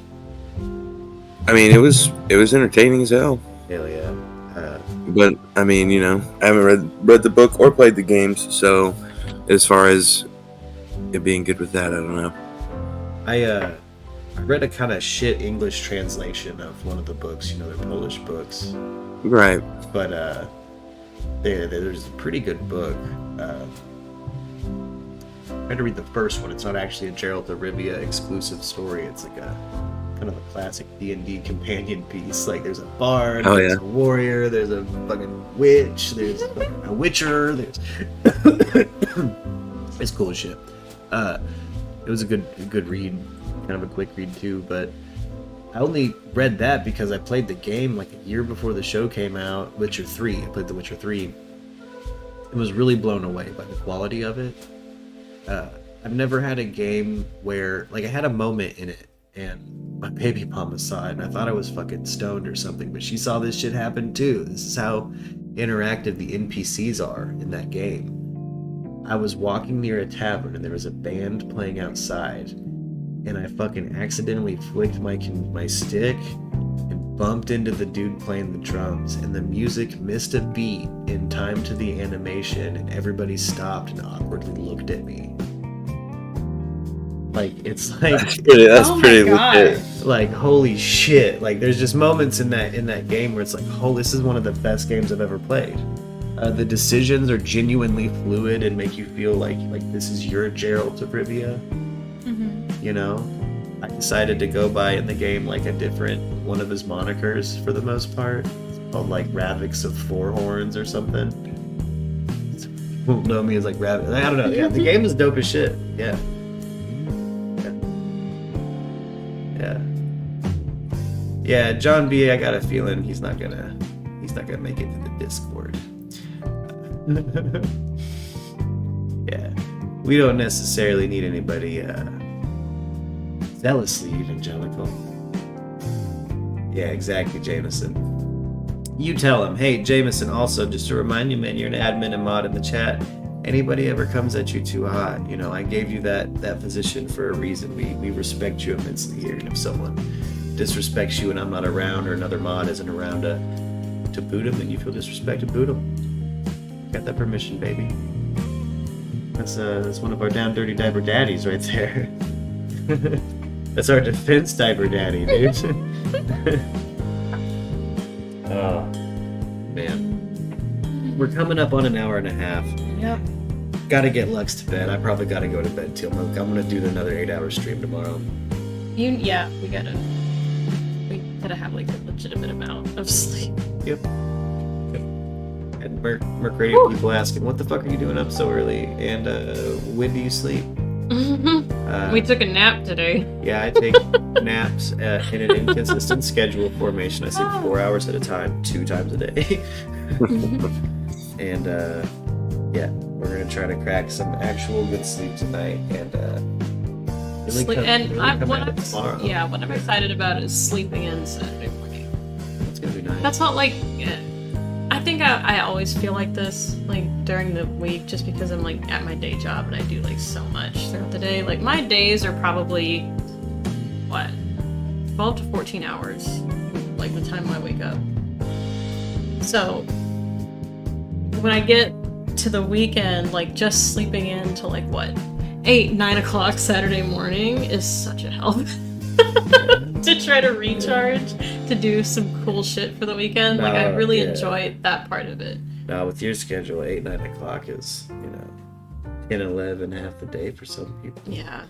I mean, it was entertaining as hell. Hell yeah. But I mean, I haven't read the book or played the games, so as far as it being good with that, I don't know. I read a kind of shit English translation of one of the books. They're Polish books. Right. But there's a pretty good book. I had to read the first one. It's not actually a Geralt of Rivia exclusive story. It's like a kind of a classic D&D companion piece. Like there's a bard, there's a warrior, there's a fucking witch, there's a witcher, there's it's cool as shit. It was a good read, kind of a quick read too, but I only read that because I played the game like a year before the show came out, Witcher 3. I played The Witcher 3. I was really blown away by the quality of it. I've never had a game where, like, I had a moment in it and my baby mama saw it and I thought I was fucking stoned or something, but she saw this shit happen too. This is how interactive the NPCs are in that game. I was walking near a tavern and there was a band playing outside and I fucking accidentally flicked my stick and bumped into the dude playing the drums, and the music missed a beat in time to the animation and everybody stopped and awkwardly looked at me. Like, it's like that's pretty legit. Like, holy shit. Like, there's just moments in that game where it's like, oh, this is one of the best games I've ever played. The decisions are genuinely fluid and make you feel like this is your Geralt of Rivia. I decided to go by in the game like a different one of his monikers for the most part. It's called like Ravix of Four Horns or something. People know me as like Ravix. I don't know. Yeah, the game is dope as shit. Yeah. Yeah, John B, I got a feeling he's not gonna make it to the Discord. Yeah. We don't necessarily need anybody zealously evangelical. Yeah, exactly, Jameson. You tell him, hey, Jameson, also, just to remind you, man, you're an admin and mod in the chat. Anybody ever comes at you too hot, I gave you that position for a reason. We respect you immensely here, and if someone disrespects you and I'm not around, or another mod isn't around to boot him, and you feel disrespected, boot him. Got that permission, baby. That's one of our down dirty diaper daddies right there. That's our defense diaper daddy, dude. Oh, man. We're coming up on an hour and a half. Yep. Gotta get Lux to bed. I probably gotta go to bed too. I'm gonna do another 8-hour stream tomorrow. We gotta have like a legitimate amount of sleep. Yep. And Merc Radio people asking, what the fuck are you doing up so early? And when do you sleep? We took a nap today. Yeah, I take naps in an inconsistent schedule formation. I sleep 4 hours at a time, 2 times a day. And yeah, we're gonna try to crack some actual good sleep tonight. And what I'm excited about is sleeping in Saturday morning. That's gonna be nice. That's not like. I think I always feel like this, like, during the week, just because I'm, like, at my day job and I do, like, so much throughout the day. Like, my days are probably, 12 to 14 hours, like, the time I wake up. So, when I get to the weekend, like, just sleeping in till, like, 8, 9 o'clock Saturday morning is such a help. To try to recharge, to do some cool shit for the weekend. Like, I really enjoy that part of it. Now, with your schedule, 8, 9 o'clock is, 10, 11, half the day for some people. Yeah.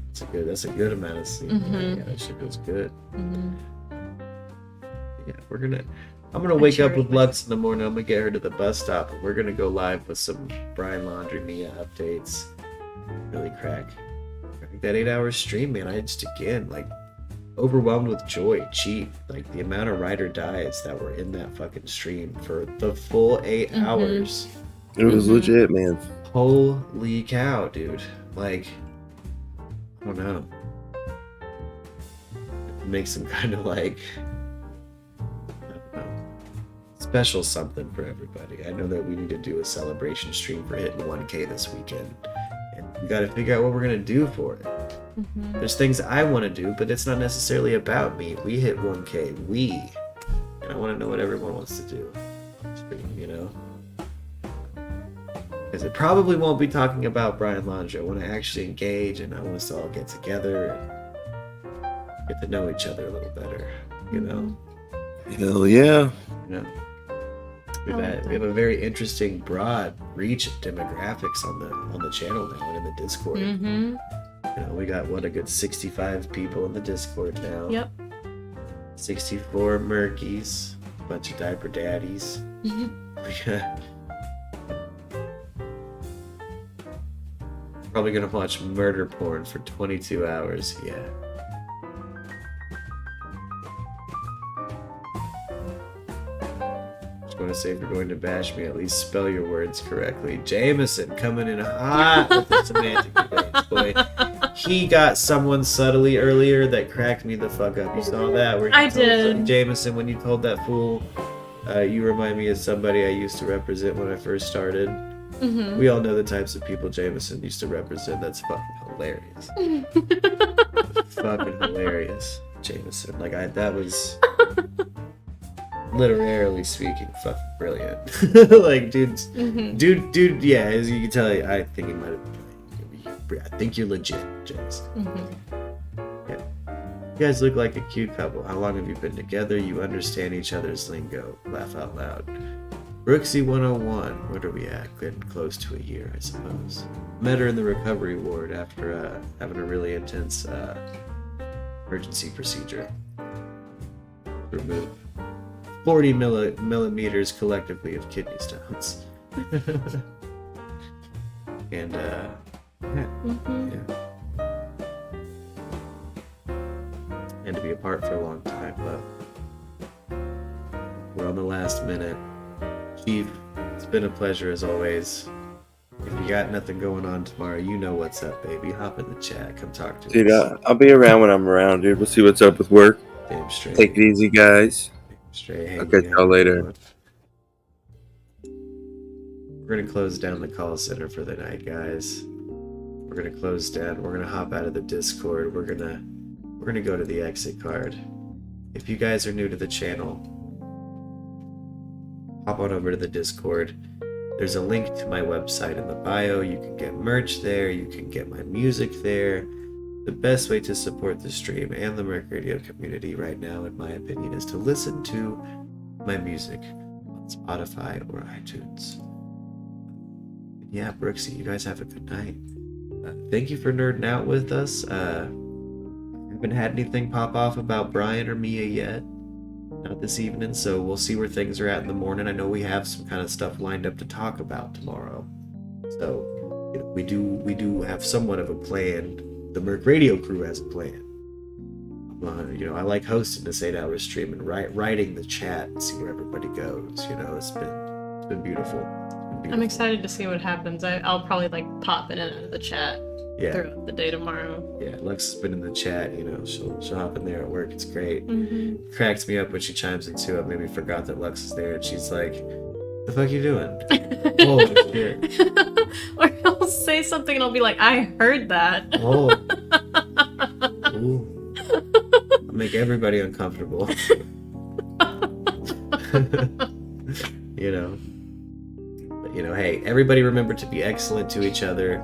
That's a good amount of sleep. Mm-hmm. Yeah, that shit feels good. Mm-hmm. Yeah, I'm gonna wake up with Lutz in the morning. I'm gonna get her to the bus stop, and we're gonna go live with some Brian Laundrie Miya updates. Really crack that 8-hour stream, man. I just, again, like, overwhelmed with joy, cheap. Like the amount of ride or dies that were in that fucking stream for the full 8 hours. It was legit, man. Holy cow, dude. Like, I don't know. It makes them kind of like, I don't know, special something for everybody. I know that we need to do a celebration stream for hitting 1K this weekend. And we got to figure out what we're going to do for it. There's things I want to do, but it's not necessarily about me. We hit 1K. And I want to know what everyone wants to do. You know? Because it probably won't be talking about Brian Laundrie. I want to actually engage, and I want us to all get together and get to know each other a little better. You know? Hell yeah. You know? We have a very interesting, broad reach of demographics on the channel now and in the Discord. You know, we got a good 65 people in the Discord now. Yep. 64 Murkies, a bunch of diaper daddies. Probably gonna watch murder porn for 22 hours. Yeah. Want to say if you're going to bash me, at least spell your words correctly. Jameson coming in hot with the semantic debates, boy. He got someone subtly earlier that cracked me the fuck up. You saw that? Where I did. Jameson, when you told that fool, you remind me of somebody I used to represent when I first started. We all know the types of people Jameson used to represent. That's fucking hilarious. Fucking hilarious, Jameson. Like that was. Literally speaking, fucking brilliant. Like, dude, yeah, as you can tell, I think he might have. I think you're legit, James. Yeah. You guys look like a cute couple. How long have you been together? You understand each other's lingo. Laugh out loud. Brooksy 101. What are we at? Getting close to a year, I suppose. Met her in the recovery ward after having a really intense emergency procedure. Remove 40 millimeters collectively of kidney stones. And and to be apart for a long time, but we're on the last minute. Chief, it's been a pleasure as always. If you got nothing going on tomorrow, you know what's up, baby. Hop in the chat, come talk to us. Dude, I'll be around when I'm around, dude. We'll see what's up with work. Damn straight. Take it easy, guys. Straight. I'll catch y'all later. We're gonna close down the call center for the night, guys. We're gonna close down. We're gonna hop out of the Discord. We're gonna go to the exit card. If you guys are new to the channel, hop on over to the Discord. There's a link to my website in the bio. You can get merch there. You can get my music there. The best way to support the stream and the Merc Radio community right now, in my opinion, is to listen to my music on Spotify or iTunes. Yeah, Brooksy, you guys have a good night. Thank you for nerding out with us. I haven't had anything pop off about Brian or Miya yet. Not this evening, so we'll see where things are at in the morning. I know we have some kind of stuff lined up to talk about tomorrow. So, you know, we do have somewhat of a plan. The Merc Radio crew has a plan. You know, I like hosting this 8-hour stream and writing the chat and see where everybody goes. You know, it's been beautiful. I'm excited to see what happens. I'll probably like pop in and out of the chat throughout the day tomorrow. Yeah, Lex has been in the chat. You know, she'll hop in there at work. It's great. It cracks me up when she chimes in too. I maybe forgot that Lex is there, and she's like, "The fuck you doing?" Holy shit. Or he'll say something and I'll be like, "I heard that." Oh. Ooh. I'll make everybody uncomfortable. You know. But, you know, hey, everybody remember to be excellent to each other.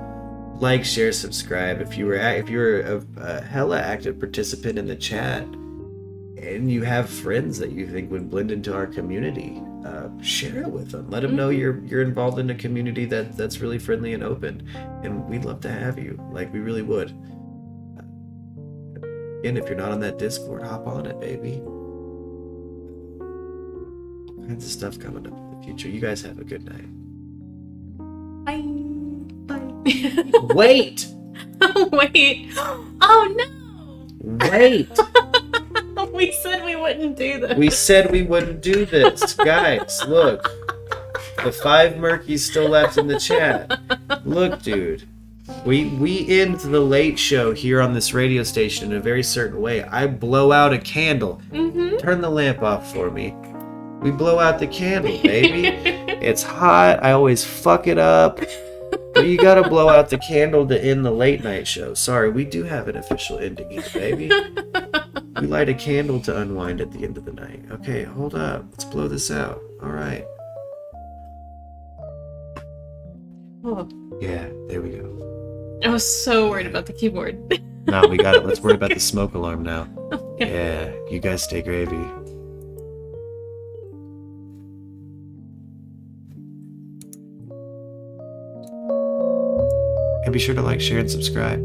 Like, share, subscribe. If you're a hella active participant in the chat and you have friends that you think would blend into our community, share it with them. Let them know you're involved in a community that's really friendly and open, and we'd love to have you. Like, we really would. Again, if you're not on that Discord, hop on it, baby. All kinds of stuff coming up in the future. You guys have a good night. Bye. Wait! Wait! Oh no! Wait! We said we wouldn't do this. We said we wouldn't do this. Guys, look. The 5 Murkies still left in the chat. Look, dude. We end the late show here on this radio station in a very certain way. I blow out a candle. Mm-hmm. Turn the lamp off for me. We blow out the candle, baby. It's hot. I always fuck it up. But you gotta blow out the candle to end the late night show. Sorry, we do have an official ending here, baby. We light a candle to unwind at the end of the night. Okay, hold up. Let's blow this out. All right. Oh. Yeah, there we go. I was so worried about the keyboard. No, we got it. Let's worry about the smoke alarm now. Okay. Yeah, you guys stay gravy. And be sure to like, share, and subscribe.